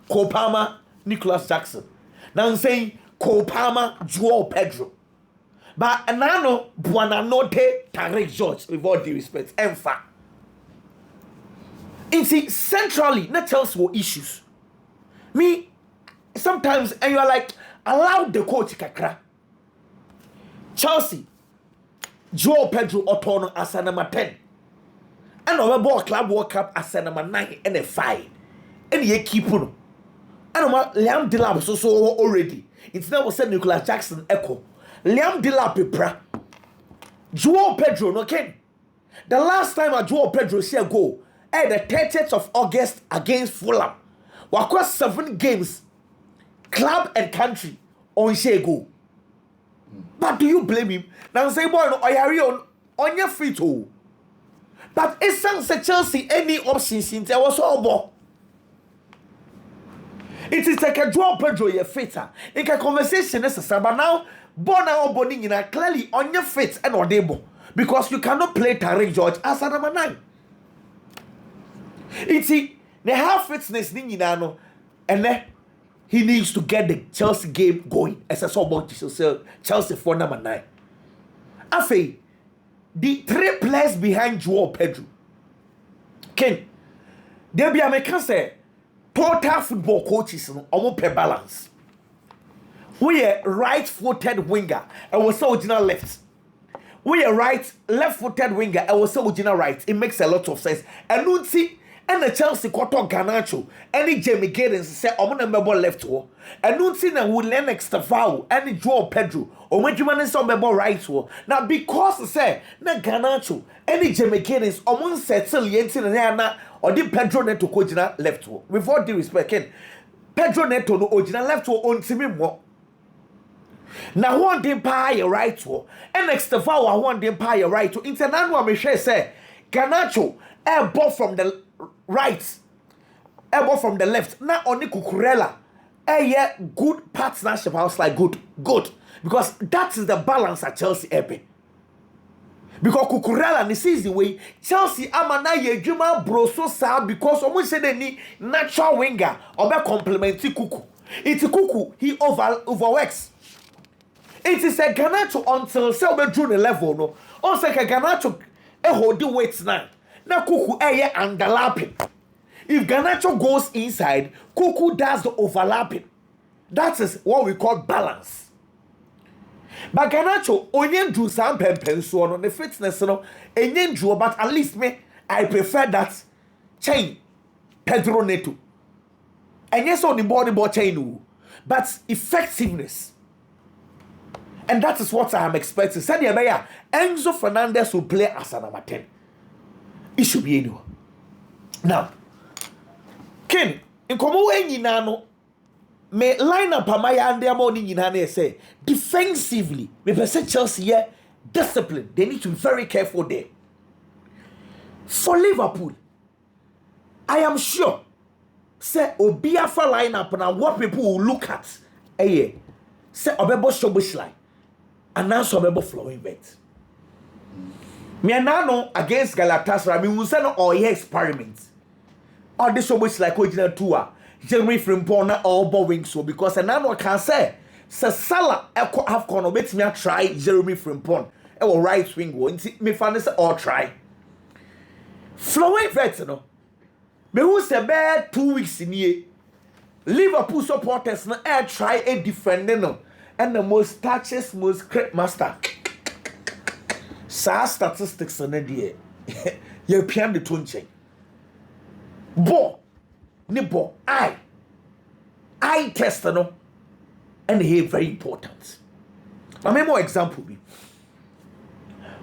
Copama, Nicholas Jackson. Now I'm saying Copama, Joao Pedro. But Anano, Buonanotte, Tarek George, with all due respect, Enfa. You see, centrally, not Chelsea were issues. Me, sometimes, and you are like, allow the coach kakra. Chelsea, Joao Pedro Otono as a number 10. And our ball club World Cup as a number 9 and a 5. And ye keep on. And Liam Delap so already. It's now said Nicholas Jackson echo. Liam Delap pra. Joao Pedro no ken. The last time a Joao Pedro see a goal at the 30th of August against Fulham. Wakwa 7 games, club and country on share goal. But do you blame him? Now say boy no on your free to. But it sounds like Chelsea any option since there was all ball. It is like a Joao Pedro ye fitter. In a conversation necessary, but now Bona or Boning clearly on your fit and audible. Because you cannot play Tarek George as a number 9. It's the half fitness Ninginano, and then he needs to get the Chelsea game going as a so Chelsea for number 9. Afe, the 3 players behind Joao Pedro. Ken, there be American say total football coaches almost per balance. We are right-footed winger and we say original left. We are left-footed winger and we say original right. It makes a lot of sense. And you see, and the Chelsea quarter Garnacho, any Jamie Giddens say I'm member left wo. And you see na we Lennox Tavao, any Joao Pedro, or when you man is member right wo. Now because say na Garnacho, any Jamie Giddens, or one settle yentin na or the Pedro Neto original left wo. With all due respect, Ken, Pedro Neto no original left wo on timi mo. Now one day pay right wo. And next Tavao one day pay right wo. International me share say Garnacho a ball from the right, elbow from the left. Now only Cucurella, yeah, good partnership. I was like good, because that is the balance at Chelsea. Because Cucurella, this is the way Chelsea amana ye juma bro so sad because almost said they need natural winger or be complementary Kuku. It's Kuku he overworks. It is a Garnacho until Selbe drew the level no. Also a Garnacho hold the weights now. Now Kuku underlapping. If Garnacho goes inside, Kuku does the overlapping. That is what we call balance. But Garnacho only do some penso on the fitness no. Only do, but at least I prefer that chain Pedro Neto. And yes, on the body chain, but effectiveness. And that is what I am expecting. Sadia Beya, Enzo Fernandez will play as a number 10. It should be anyone. Now, Ken, in Komo me line up amaya and their morning in Hane say defensively, me say Chelsea here, discipline. They need to be very careful there. For Liverpool, I am sure say Obiafa lineup now what people will look at. Say Obebo Shobushline and now Obebo flowing bet. Me anano against Galatasaray, we will send all your experiments. All this Shobushline original tour. Jeremy Frimpong all bowing so because anano can say Salah have corner bet me try Jeremy Frimpong. Or right wing one me find this all try. Flowing vet no. Me who say bad 2 weeks in here. Liverpool supporters no air try a defender no. And the most touches, most great master. Sa statistics on the you pian the tone check. Nibo, I test no, and here very important. I mean more example be.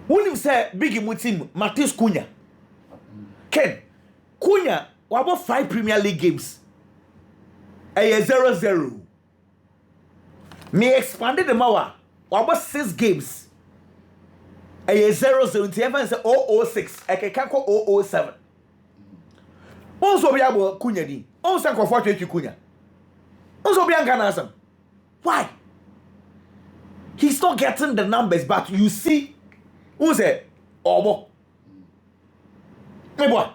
When you say big team, Matheus Cunha. Ken, Cunha, what about 5 Premier League games? A 0-0. Me expanded the mawa. What about 6 games? A 0-0. Even say 0-0-6. I can call 0-0-7. Also be able Cunha di. Also go for Cunha. Also be Anganasam. Why? He's not getting the numbers, but you see, who say Omo? Me boy.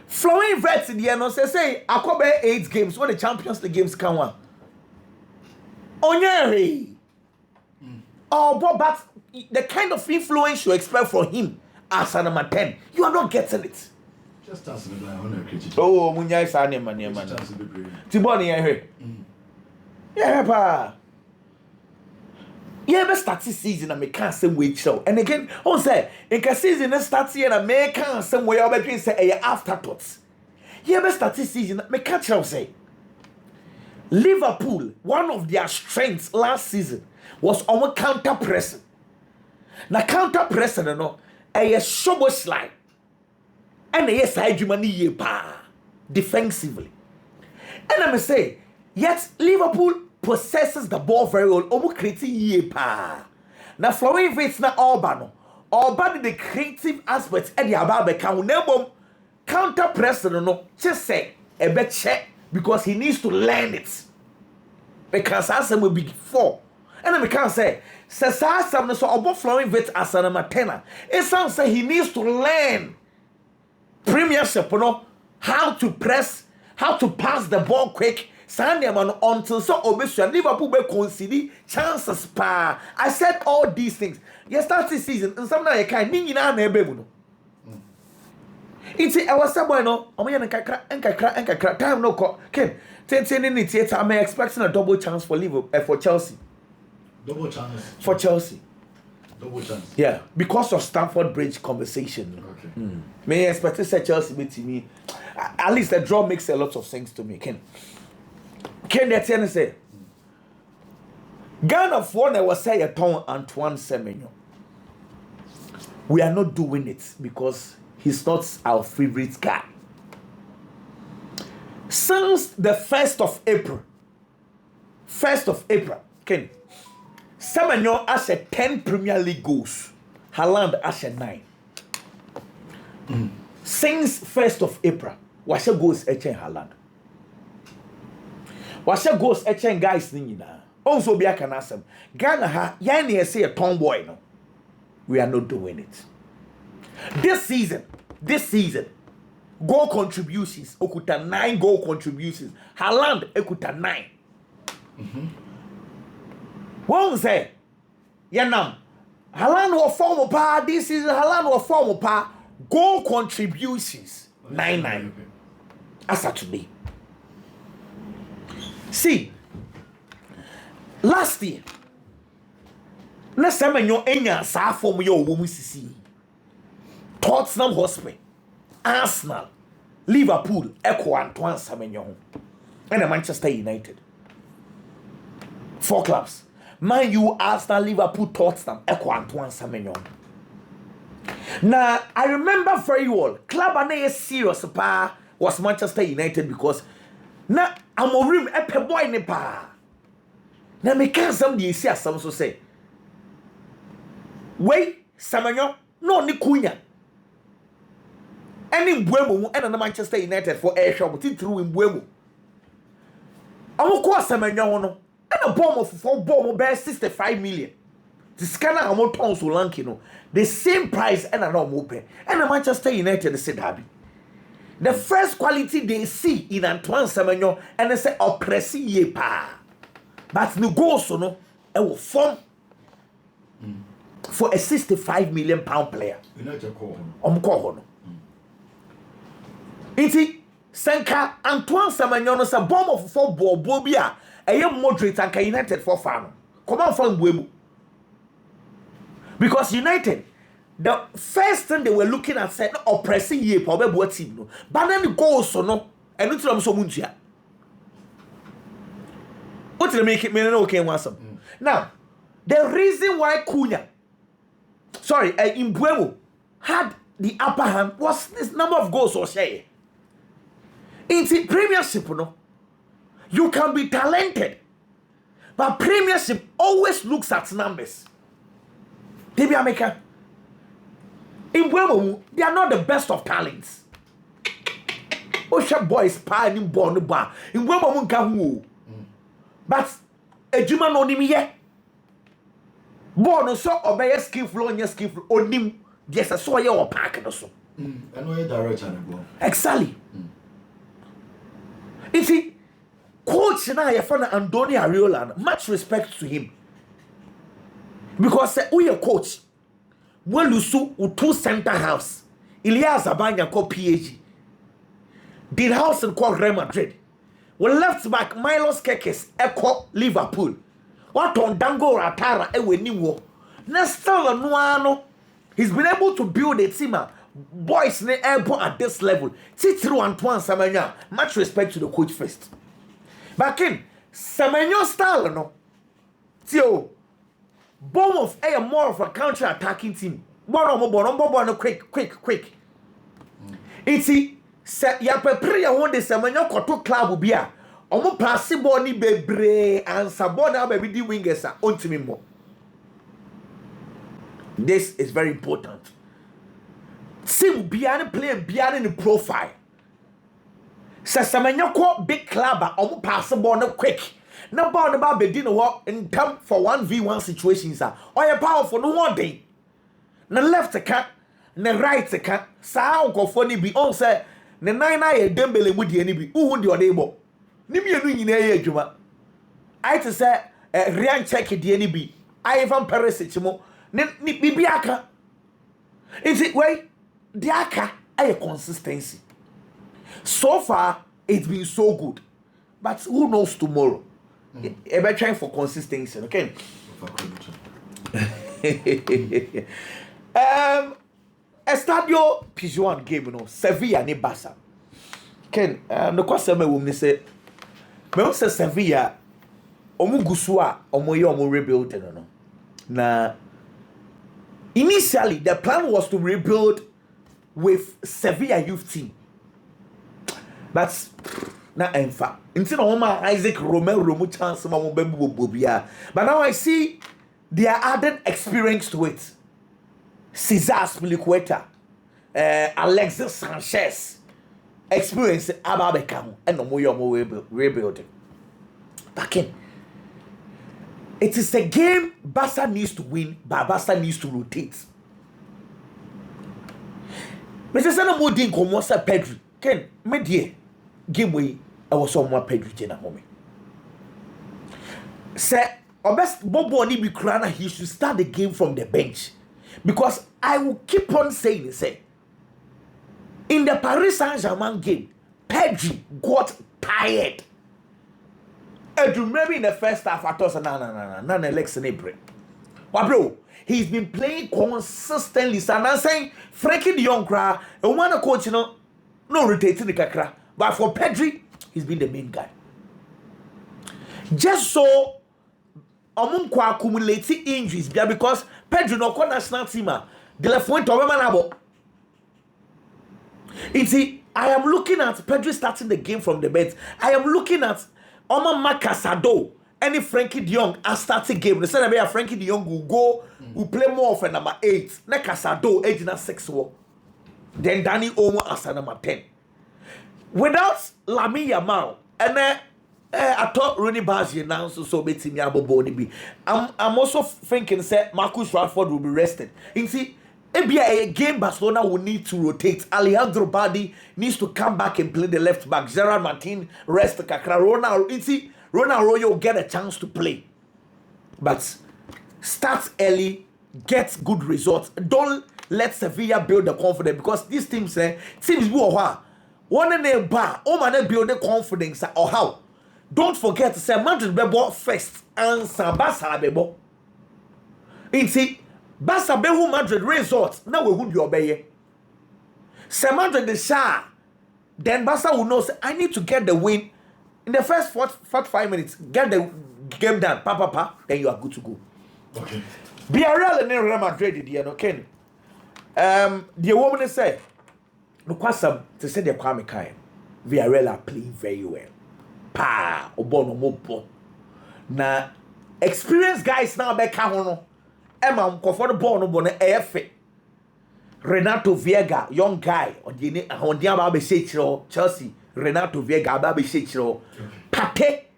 Flowing vets in the end, say I could 8 games when the Champions League games come on. Onyeri. Oh, but the kind of influence you expect from him as a number 10, you are not getting it. Just answer me by honor critic. Oh, Munya is an man. Tiboni, I heard. Yeah, pa. Yeah, but start this season and make some wait show. And again, on say, in the season starts here and make some way over between say afterthoughts. Yeah, but start this season, make catch say. Liverpool, one of their strengths last season was our counter pressing. Now counter pressing, you know, a shobo slide. And a side human pa defensively. And I may say, yet Liverpool possesses the ball very well, almost creating ye pa. Now flowing fates na Albano. Albano the creative aspects and the ababe can never counter press no just say a bit check because he needs to learn it. Because as will be 4. And I can say Sasa so about flowing fates as an amateur. It sounds like he needs to learn Premiership, how to press, how to pass the ball quick. Sunday man until so obviously Liverpool be concede chances pa. I said all these things. You start this season and some now you can't ni na ebe mu no. It's I was somewhere no. Omo ya nkakra time no ko. Ken, 10 in theater I'm expecting a double chance for Liverpool for Chelsea. Double chance for Chelsea. Double chance. Yeah, because of Stamford Bridge conversation. Okay. May I expect to say Chelsea beat me. At least the draw makes a lot of sense to me. Ken Etienne say Ghana for ne was say a ton Antoine Semenyo. We are not doing it because he's not our favorite guy. Since the 1st of April, Ken Semenyo has 10 Premier League goals. Haaland has 9. Since 1st of April, what goals Etienne Haaland? What goes etchen guys nina. Also be a canasem. Ghana ha yani say a tomboy no. We are not doing it. This season, goal contributions. Okuta 9 goal contributions. Haaland okuta 9. One say, Yanam. Haaland will form a par this season. Haaland will form a par goal contributions 9. As of today. See, last year, na Semenyo enya sa form yo wo musisi. Tottenham Hotspur, Arsenal, Liverpool, Echo Antoine Semenyo, and Manchester United. 4 clubs. Man U, Arsenal, Liverpool, Tottenham, Echo Antoine Semenyo. Now, I remember very well, club ane serious pa was Manchester United because na Amorim epe boy ne pa. Na me can some the see some so say. Wait, Semenyo no ni kunya. Any Buemo and Manchester United for air shop through in Buemo. Amu Semenyo no and a bomb of 4 bomb bear 65 million. The scanner amount tons so lanky no. The same price and a normal open. And a Manchester United said Happy. The first quality they see in Antoine Semenyo and they say oppressing ye pa. But no go so no it will form for a 65 million pound player. Call no. Iti Senka Antoine Semenyo no say bomb of 4 ball bobia a young moderate and United for fan. Come on from Buemo. Because United, the first thing they were looking at said oppressing ye probably what team no. But then the goals so no and it's so munchia. What to make it mean okay once. Now, the reason why in Buemo had the upper hand was this number of goals or say. In the Premiership, no, you can be talented, but Premiership always looks at numbers. In Buemo, they are not the best of talents. Osha boys pie in born bar. In Buemo Munkamu. But a Juma no nimi ye. Born so obey skillful on your skillful on him. Yes, I saw your pack or so. I know your direction. Exactly. You see, coach and I found Andoni Ariola, much respect to him. Because we are coach. When Lusu with 2 center house, Ilias Abanya called PAG. Did house and called Real Madrid. When left back Milos Kekes echo Liverpool. What on Dango Ratara ewe niwo. Nestor Nuano. He's been able to build a team. Boys ne airport at this level. Titru Antoine Semenyo. Much respect to the coach first. Back in Semenyo style no. Tio. Bournemouth are more of a counter-attacking team. Bono, quick. Iti ya prepare ya won de Semenyo koto club bia. Omo pass ball ni bebre and sabona baby di wingers are ontimi mo. This is very important. Team bia player bia in the profile. Semenyo ko big club omo pass ball no quick. Na ball ba bedi no wo in term for 1v1 situations are or powerful no one day. Na left ka na right ka sa ukofo ni bi on say na nine na ye dembele mu die ni bi uhu de odebo ni mienu nyina ye adwuma I to say Rian check die ni bi Ivan Perisic mo ni bibi aka is it way the aka a consistency so far it's been so good but who knows tomorrow. Ever trying for consistency, okay? Estadio Pijuan game, you know, Sevilla ni Barca. Ken, no question me wum ni say, me say Sevilla, omu gusua, omu rebuild, no. Na initially the plan was to rebuild with Sevilla youth team, but na enfa. Until Oma Isaac Romero mu chance ma mo bebu bobia. But now I see they are added experience to it. Cesar Spilicueta, Alexis Sanchez, experience Ababekam, and no more rebuilding. Back in. It is a game Barca needs to win, but Barca needs to rotate. Mr. Sana Modin Comosa Pedri, Ken, Medie, game way. I was somewhat Pedri na home. Say, or best Bobo ni Bikrana, he should start the game from the bench. Because I will keep on saying, say, in the Paris Saint-Germain game, Pedri got tired. And remember in the first half, I thought, no, Alex in April. But bro, he's been playing consistently. So I'm saying, Frankie de Jong, and one coach, no rotating the kakra. But for Pedri, he's been the main guy. Just so kwa accumulate injuries because Pedro no kwa national team the left wing to manabo. I am looking at Pedro starting the game from the bench. I am looking at Omar Macasado. Any Frankie de Jong a starting game. They said that Frankie de Jong will go, will play more of a number 8. Na Casado, 8 and 6. Then Danny Omo as a number 10. Without Lamine Yamal, and I thought Rooney Barnes announced so betting me be. I'm also thinking say Marcus Rashford will be rested. You see, a game Barcelona will need to rotate. Alejandro Balde needs to come back and play the left back. Gerard Martin rest Kakra. Ronald Arroyo will get a chance to play. But start early, get good results. Don't let Sevilla build the confidence because these teams who are one in a bar, man build the confidence or how. Don't forget to say Madrid bebo first and Sabasa bebo. Basa behu Madrid results. Now we would be obey. Say Madrid the Shah. Then Basa will know say I need to get the win. In the first 45 minutes, get the game done, then you are good to go. Okay. Villareal and Real Madrid, okay. The woman say, no question to say the Kwame Kai. Villareal are playing very well. Obono mopo. Na experienced guys now back home. Emma for the ball no bonnet AF. Renato Viega, young guy, on the Ababe Chelsea. Renato Viega Ababe Shechiro Pate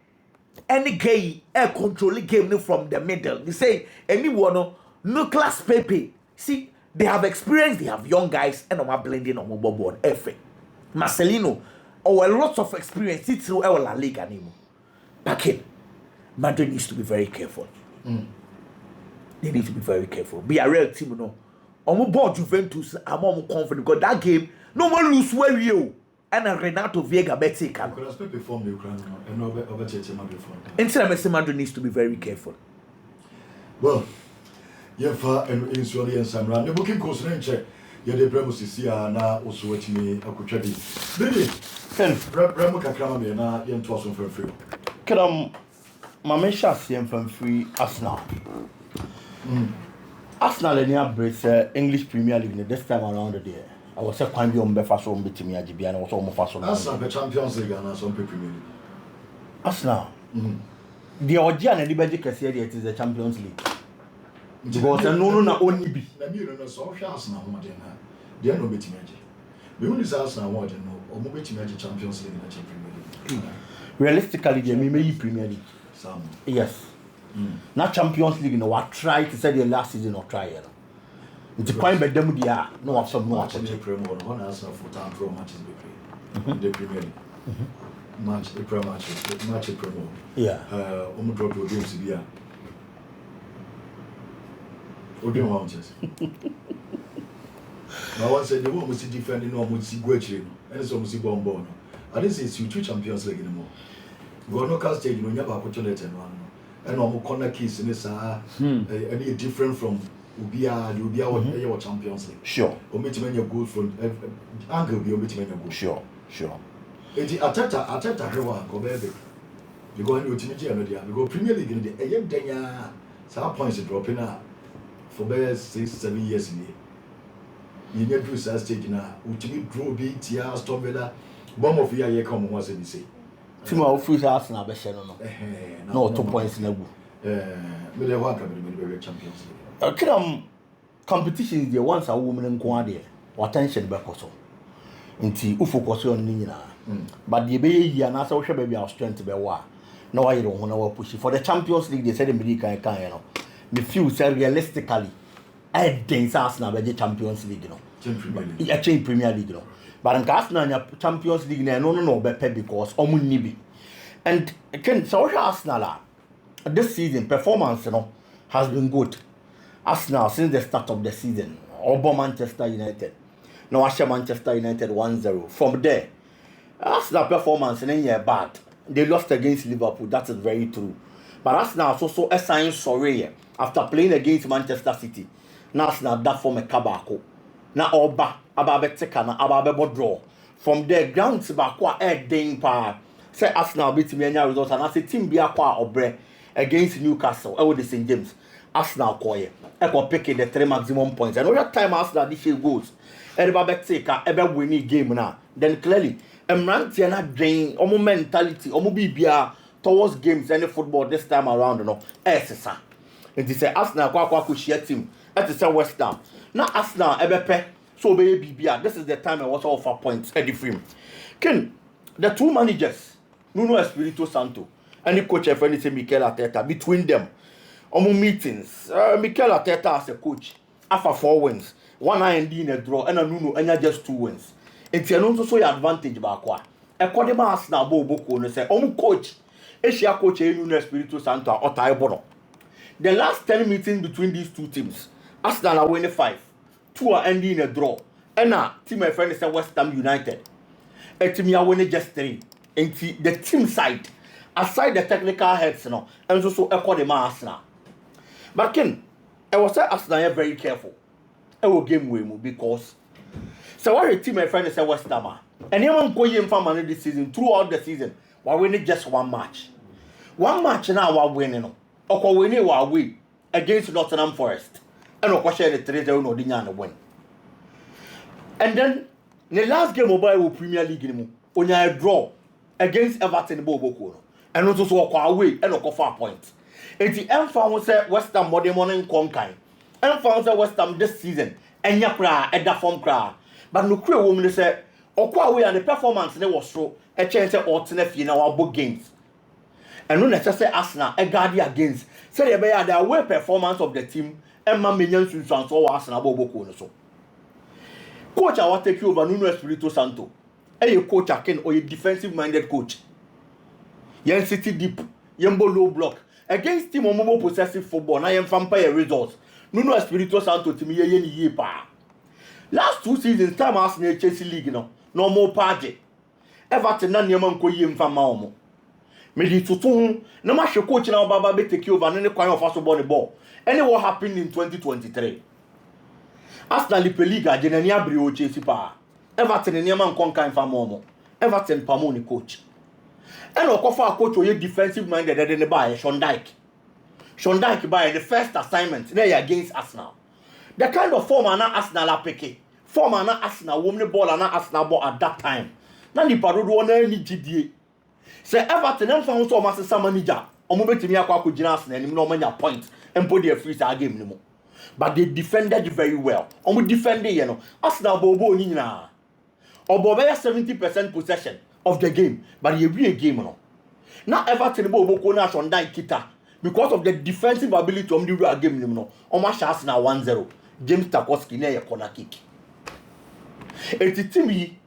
any gay air controlling game from the middle. They say anyone no class Pepe. See, they have experience, they have young guys, and I'm blending on mobile board. F. Marcelino, a lot of experience. It's through our La Liga anymore. Packet. Madrid needs to be very careful. They need to be very careful. Be a real team, no. On board Juventus, I'm more confident because that game, no one lose where you. And Renato Viega Betsy can. Instead, Madrid needs to be very careful. Well, and insurance and some run. The booking course and check. The premises here now also watch me. I could tell you. Baby, Ramuka Kramame, now young Tosson from free. Can my chassis from free Arsenal? Arsenal and the English Premier League this time around the day. I was a quite young Befaso on Bitimia GB and I was almost fast on Arsenal, the Champions League and some Premier League. Arsenal. The Ojian and Liberty can say it is the Champions League. Because no only be. The Mural so Arsenal, they are no Bitimia. The only Arsenal want to know or Bitimia Champions League and the Premier League. Realistically, they may Premier League. Some. Yes. Not Champions League, no, I tried to say the last season or try it. It's quite bad. Them they are no have some more. The Premier League, one Arsenal for time pro matches be played. The Premier League. Match the Premier match the Premier. Yeah. Drop your games here. Odin Mountains. Now one said the one must defend no must go actually. And so must go on board. I didn't say it's two Champions League anymore. Go no cast stage when you have opportunity and one. And no corner keys in this any different from Ubia what Champions League. Sure. Omit many goals from angle be omit many goals. Sure. Eti ateta hewa go bebe. You go any ultimate and dia. You go Premier League in the young denya some points dropping out for best 6-7 years in here. You get to stage na ultimate draw be tia Aston Villa bomb of year come once and say. Team of free Arsenal be share no 2 points na go. Me dey work be Champions League. Competition is the ones a woman and go there. Attention back also. Nti u focus on ni nyina. But the be here na say we baby our strength be wa. Na why you don't want push for the Champions League they said the America can you know. Me feel say realistically I think Arsenal be the Champions League no. Premier League no. But in Arsenal Champions League no be pay because omu ni bi. And again so Arsenal this season performance has been good. Arsenal since the start of the season, over Manchester United. Now Manchester United 1-0. From there, Arsenal performance in year bad. They lost against Liverpool. That is very true. But Arsenal also assigned sorry after playing against Manchester City. Now Arsenal that form a kabako. Now Oba ababe teka na ababe draw. From there, ground to back wa ding pa. Say Arsenal beat me any results and I say team be akwa obre. against Newcastle with the St James. Arsenal koye eko picking the 3 maximum points and over time Arsenal this year goes everybody take a winning game now then clearly Emranti na drain omo mentality omo bibia towards games any football this time around you know sir it is say Arsenal kwa share team it is say West Ham now Arsenal ebepe so be bibia this is the time I want to offer points at the frame Ken the two managers Nuno Espirito Santo and the coach friend say Mikel Arteta between them omo meetings Mikel Arteta as a coach after 4 wins one IND in a draw and Nuno and just 2 wins it's an so your advantage back wa according to Arsenal boko no say omo coach Asia coach Nuno Espirito Santo or Taibono the last 10 meetings between these two teams Arsenal are winning 5 2 are ending in a draw and team my friend is West Ham United a team are winning just 3 and the team side aside the technical heads no and so according to Arsenal but Ken I was say Arsenal are very careful I will game with because so what a team my friend is West Ham and anyone go in for money this season throughout the season we're winning just one match now we're winning or winning our way against Nottingham Forest and of course the 3-0 no dinya win and then the last game mobile Premier League ni on a draw against Everton Boboko and also so away and of 4 points and the M found say West Ham modern morning conquer and found say West Ham this season and yakra at that form cra but no crew woman say okwa away and the performance they was so a chance alternate in our book games and no necessary Arsenal a guard against say they are the away performance of the team and man millions to transfer Arsenal Boboko so coach I want take you over Nuno Espirito Santo a coach again or a defensive minded coach yen city deep yembo low block against team omo possessive football na yen vampire results Nuno Espirito Santo team ye pa last 2 seasons time Arsenal Chelsea league no more party Everton na niam nko ye mfama omo me di tutu na ma hwe coach na baba be take over ne kwan of aso the ball any what happened in 2023 Arsenal Super League agenani abri o Chelsea pa Everton niam nko kan mfama omo Everton pamoni coach and okofa coach oye defensive minded de ne buy Sean Dyche by the first assignment there against Arsenal the kind of form na Arsenal apeke form na Arsenal woman ball na Arsenal ball at that time na ni parodo na ni gidie say Everton em fa so ma sesa manager omo betimi akwa akogina Arsenal nim na omo nya point empo dey free sa game ni mo but they defended very well omo defended you know Arsenal bobo ni nyina obo be 70% possession of the game but you win a game no now Everton bobo ko na Sean Dyche kita because of the defensive ability of the game ni no omo chance na 1-0 James Tarkowski na corner kick eti team yi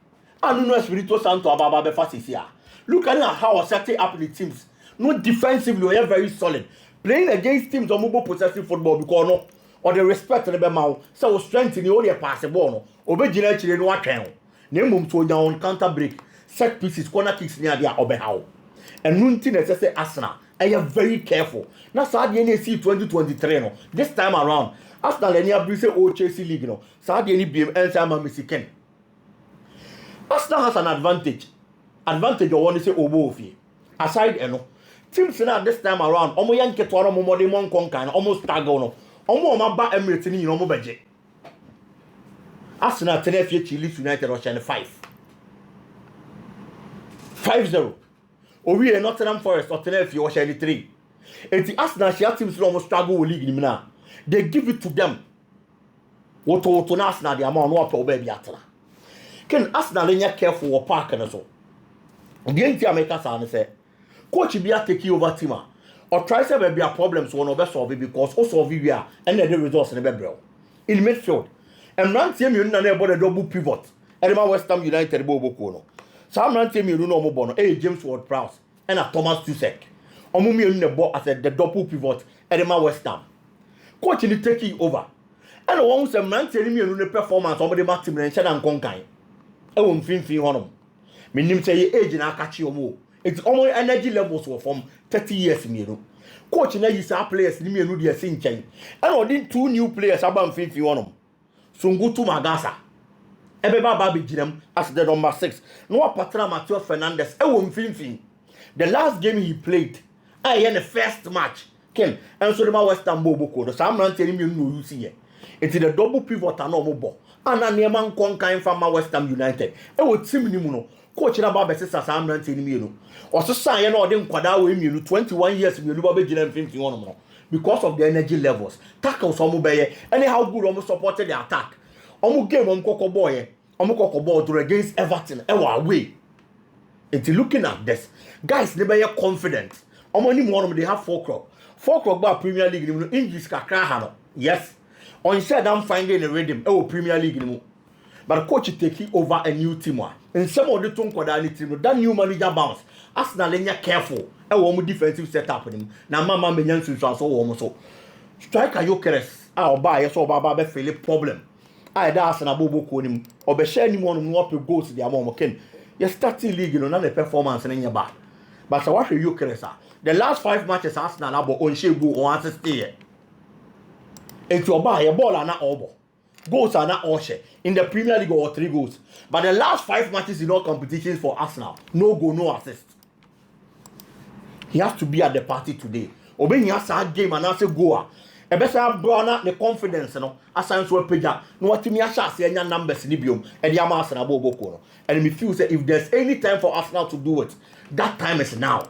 Nuno Espirito Santo ababa be fasisia look at how setting up the teams no defensively we are very solid playing against teams on mobile possessive football because no or the respect the be ma so strength ni o dey pass the ball no obegina chire no atwen na emum to down counter break set pieces corner kicks ni ade a obehaw and nunti na say Arsenal I am very careful na sa de na see 2023 no this time around Arsenal any abri say o Chelsea league no sa de ni biem ensa ma Mexican Arsenal has an advantage of one say obo ofie aside eno teams na this time around omo yanke to no mo de mon konkan almost struggle no omo ma ba Emirates ni omo beje Arsenal tene fie Leeds United o chen 5-0 owie Nottingham Forest o tene fie o chen 3 enti Arsenal share teams no almost struggle with league ni na they give it to them woto na Arsenal de ama no apɛ oba bi atena ken Arsenal nya careful wo park na so the America say coach be take over team or try say be a problems one over solve because also solve we are and the results in the bebel in midfield and run team you na about the double pivot Edema West Ham United boboko no some run team you no mo bono James Ward-Prowse and a Thomas Tuchel omo me you ball as the double pivot Edema West Ham coach ni take over and one say man team you no performance omo de team na nche na nkonkan e wo mfimfin honom menim say age na akachi omo it's almost energy levels were from 30 years mienu coach na yi sa players ni mienu de asi nchen and odin 2 new players aba mfimfin honom Sungutu Magasa ebeba be ginam as the number 6 no patra Mateo Fernandes e wo mfimfin the last game he played I the first match Ken and so the West Ham Bobo the Sam Ran telling you no you see it's the double pivot and no ball and a near man con from West Ham United it would seem no coach na ba bese Sam Ran telling you no or so say no dem kwada we you 21 years you no be gina 51 no because of the energy levels tackles omo be anyhow good omo supported the attack omo game omo kokko ball to against Everton away. It's looking at this guys they be confident omo ni one they have 4 o'clock ba Premier League ni English kakra ha no yes on said I'm finding a rhythm Premier League ni but coach taking over a new team and some of the ton kwada ni team that new manager bounce Arsenal enya careful omo defensive setup ni na mama menyan sunsu so omo so striker Gyökeres oba yes oba be feel problem da Arsenal bobo ko nim obe share ni one no up goals dia mo ken you starting league na the performance na nya ba but so what you Gyökeres the last 5 matches Arsenal abo on share goal on assist here and oba your ball na obo goals are not all share in the Premier League or 3 goals but the last 5 matches in all competitions for Arsenal no goal no assist he has to be at the party today obe he has a game and as a goal ebesa brona the confidence no asan so pagya no watimi ahya ase anya numbers ni biom e dia ma Arsenal boboko no and me feel say if there's any time for Arsenal to do it that time is now.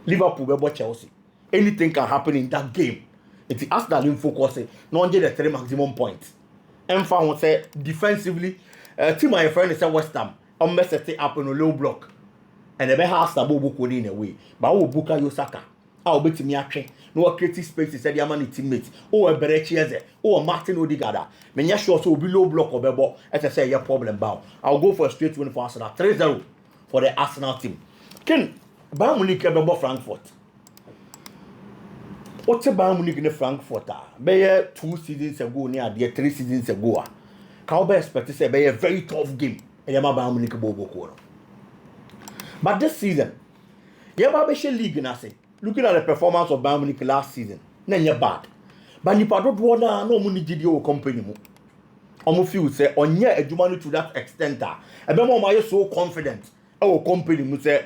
Liverpool be Chelsea anything can happen in that game. It's Arsenal in focus no get the 3 maximum points and found say defensively team my friend is West Ham on set up in a low block and the be Arsenal boboko in a way but wo Bukayo Saka betimi atwe no creative space said the man teammate Berechi eze Martin Odegaard me nya sure so obi low block obebo et say your problem bow I'll go for a straight win for Arsenal 3-0 for the Arsenal team ken Bayern Munich bebo Frankfurt what's Bayern Munich in Frankfurt be 2 seasons ago near 3 seasons ago can be expect say be a very tough game e ma Bayern Munich bobo ko but this season yeba be league na say looking at the performance of Bayern Munich last season, nanya bad. But nipa do na no muni gidi o company mu. Omo feel say onye adwuma to that extent ebe mo ma so confident o company mu say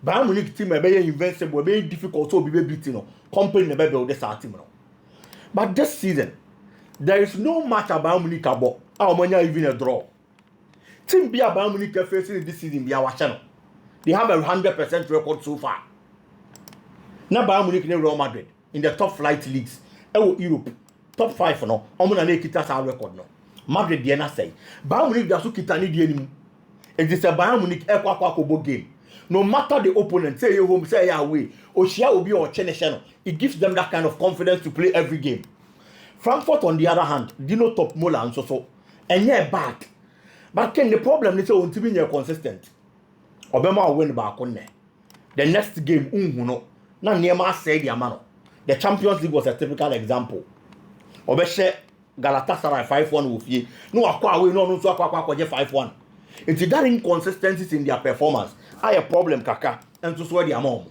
Bayern Munich team ebe invincible ebe difficult to be beat no company ebe build this team no. But this season there is no match about Munich abo omonya even a draw. Team be Bayern Munich facing this season be our channel. They have a 100% record so far. Na Bayern Munich ne Real Madrid in the top flight leagues Europe top 5 no omo na kita sa record no Madrid dey na say Bayern Munich da so kita ni dey nim it is a Bayern Munich akwa game no matter the opponent say you home say away ohia obi o cheneshe no it gives them that kind of confidence to play every game. Frankfurt on the other hand dino top mola and so enye bad but the problem is say on team be consistent obema win ba konne the next game no na niema say the amano. The Champions League was a typical example. Obeshe Galatasaray 5-1 with ye. No akwa away no so akwa 5-1. It's that inconsistencies in their performance. I a problem kaka and to swear the amount.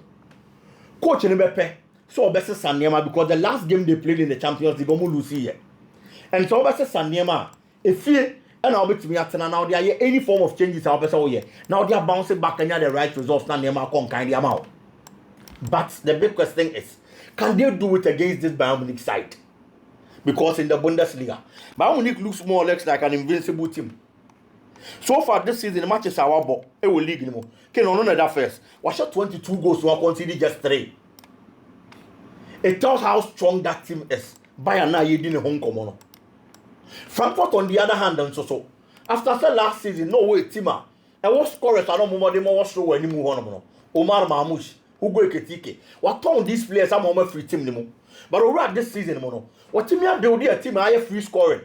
Coach Nebepe so Obese Saniema because the last game they played in the Champions League omo lose here. And so Obese Saniema if you and I'll be to me at now there are any form of changes Obese oh yeah. Now they are bouncing back and the right results na Niema kon kind the amount. But the big question is, can they do it against this Bayern Munich side? Because in the Bundesliga, Bayern Munich looks more or less like an invincible team. So far this season, the matches are about it will league anymore. Can on that first? Was shot 22 goals to concede just 3. It tells how strong that team is. Bayern now you didn't home come. Frankfurt on the other hand, and so after the last season, no way teamer. I was scorers I don't move them more so anymore. Omar Mamouche. Ugo Eketike. What on these players some more free team nimo. But over this season mono. What team ya build a team higher free scoring.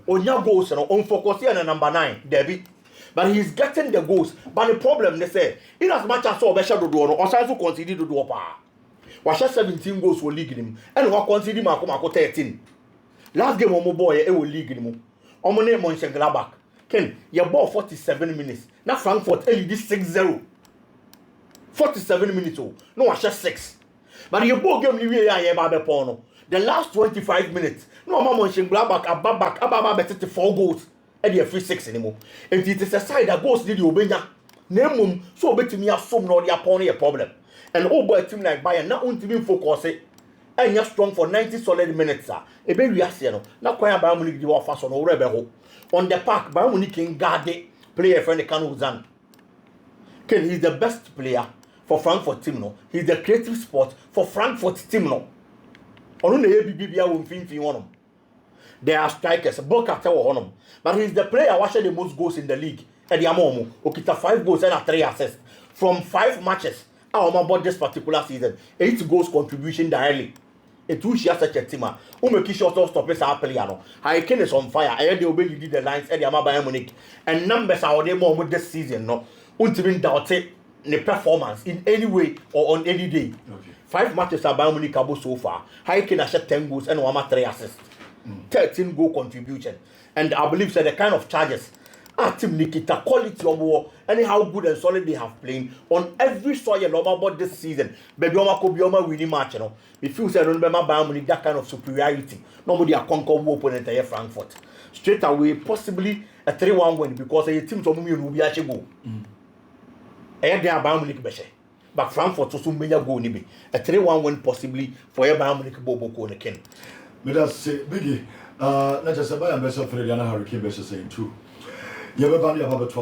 Onya goals no on focus here na number 9, Debbie. But he's getting the goals. But the problem they say, in as much as so Obesha do no, or so concede do pa. Washa 17 goals for league him. And what concede Mako 13. Last game omo boy e will league him. Omo name Mönchengladbach. Ken, your ball 47 minutes. Now Frankfurt lead 6-0. 47 minutes no I shot 6 but your ball game you the last 25 minutes no mama Mönchengladbach ababa bet 4 goals and you free 6 anymore and it is a side that goes did you obenya Nemum so betimi asom no the upon a problem. And over a team like Bayern not only focus it and you're strong for 90 solid minutes. A baby Asiano, not quite Bayern Munich do fast on Rebel. On the park, Bayern Munich can guard it, play a friend Kanuzan. Ken, he's the best player for Frankfurt team no. He's the creative sport for Frankfurt team no. On the ABBBA will fin on him. There are strikers, Bokata on him. But he's the player watching the most goals in the league. Eddie Amomo, Okita 5 goals and 3 assists. From 5 matches, about this particular season, 8 goals contribution directly. A 2 shares such a team. Make short of stoppers are playing. Hurricane is on fire. I heard obey you the lines, Eddie Bayern Munich. And numbers are there more with this season. No, ultimately doubted the performance in any way or on any day. Okay. 5 matches are Bayern Munich so far. Hurricane has 10 goals and 3 assists. 13 goal contribution. And I believe that the kind of charges team Nikita quality of war and how good and solid they have played on every soil about this season. Baby Oma Kobioma winning match, you know. If you say remember Bayern Munich that kind of superiority, nobody a conquer war opponent here Frankfurt. Straight away, possibly a 3-1 win because a team to will be actually go. And they are Bayern Munich beche. But Frankfurt also may go nibi. A 3-1 win possibly for a Bayern Munich Bobo Konekin. But that's say Biggie. Not just a Bayern Bessa Frediana Hurricane Bessa saying too. You have a band of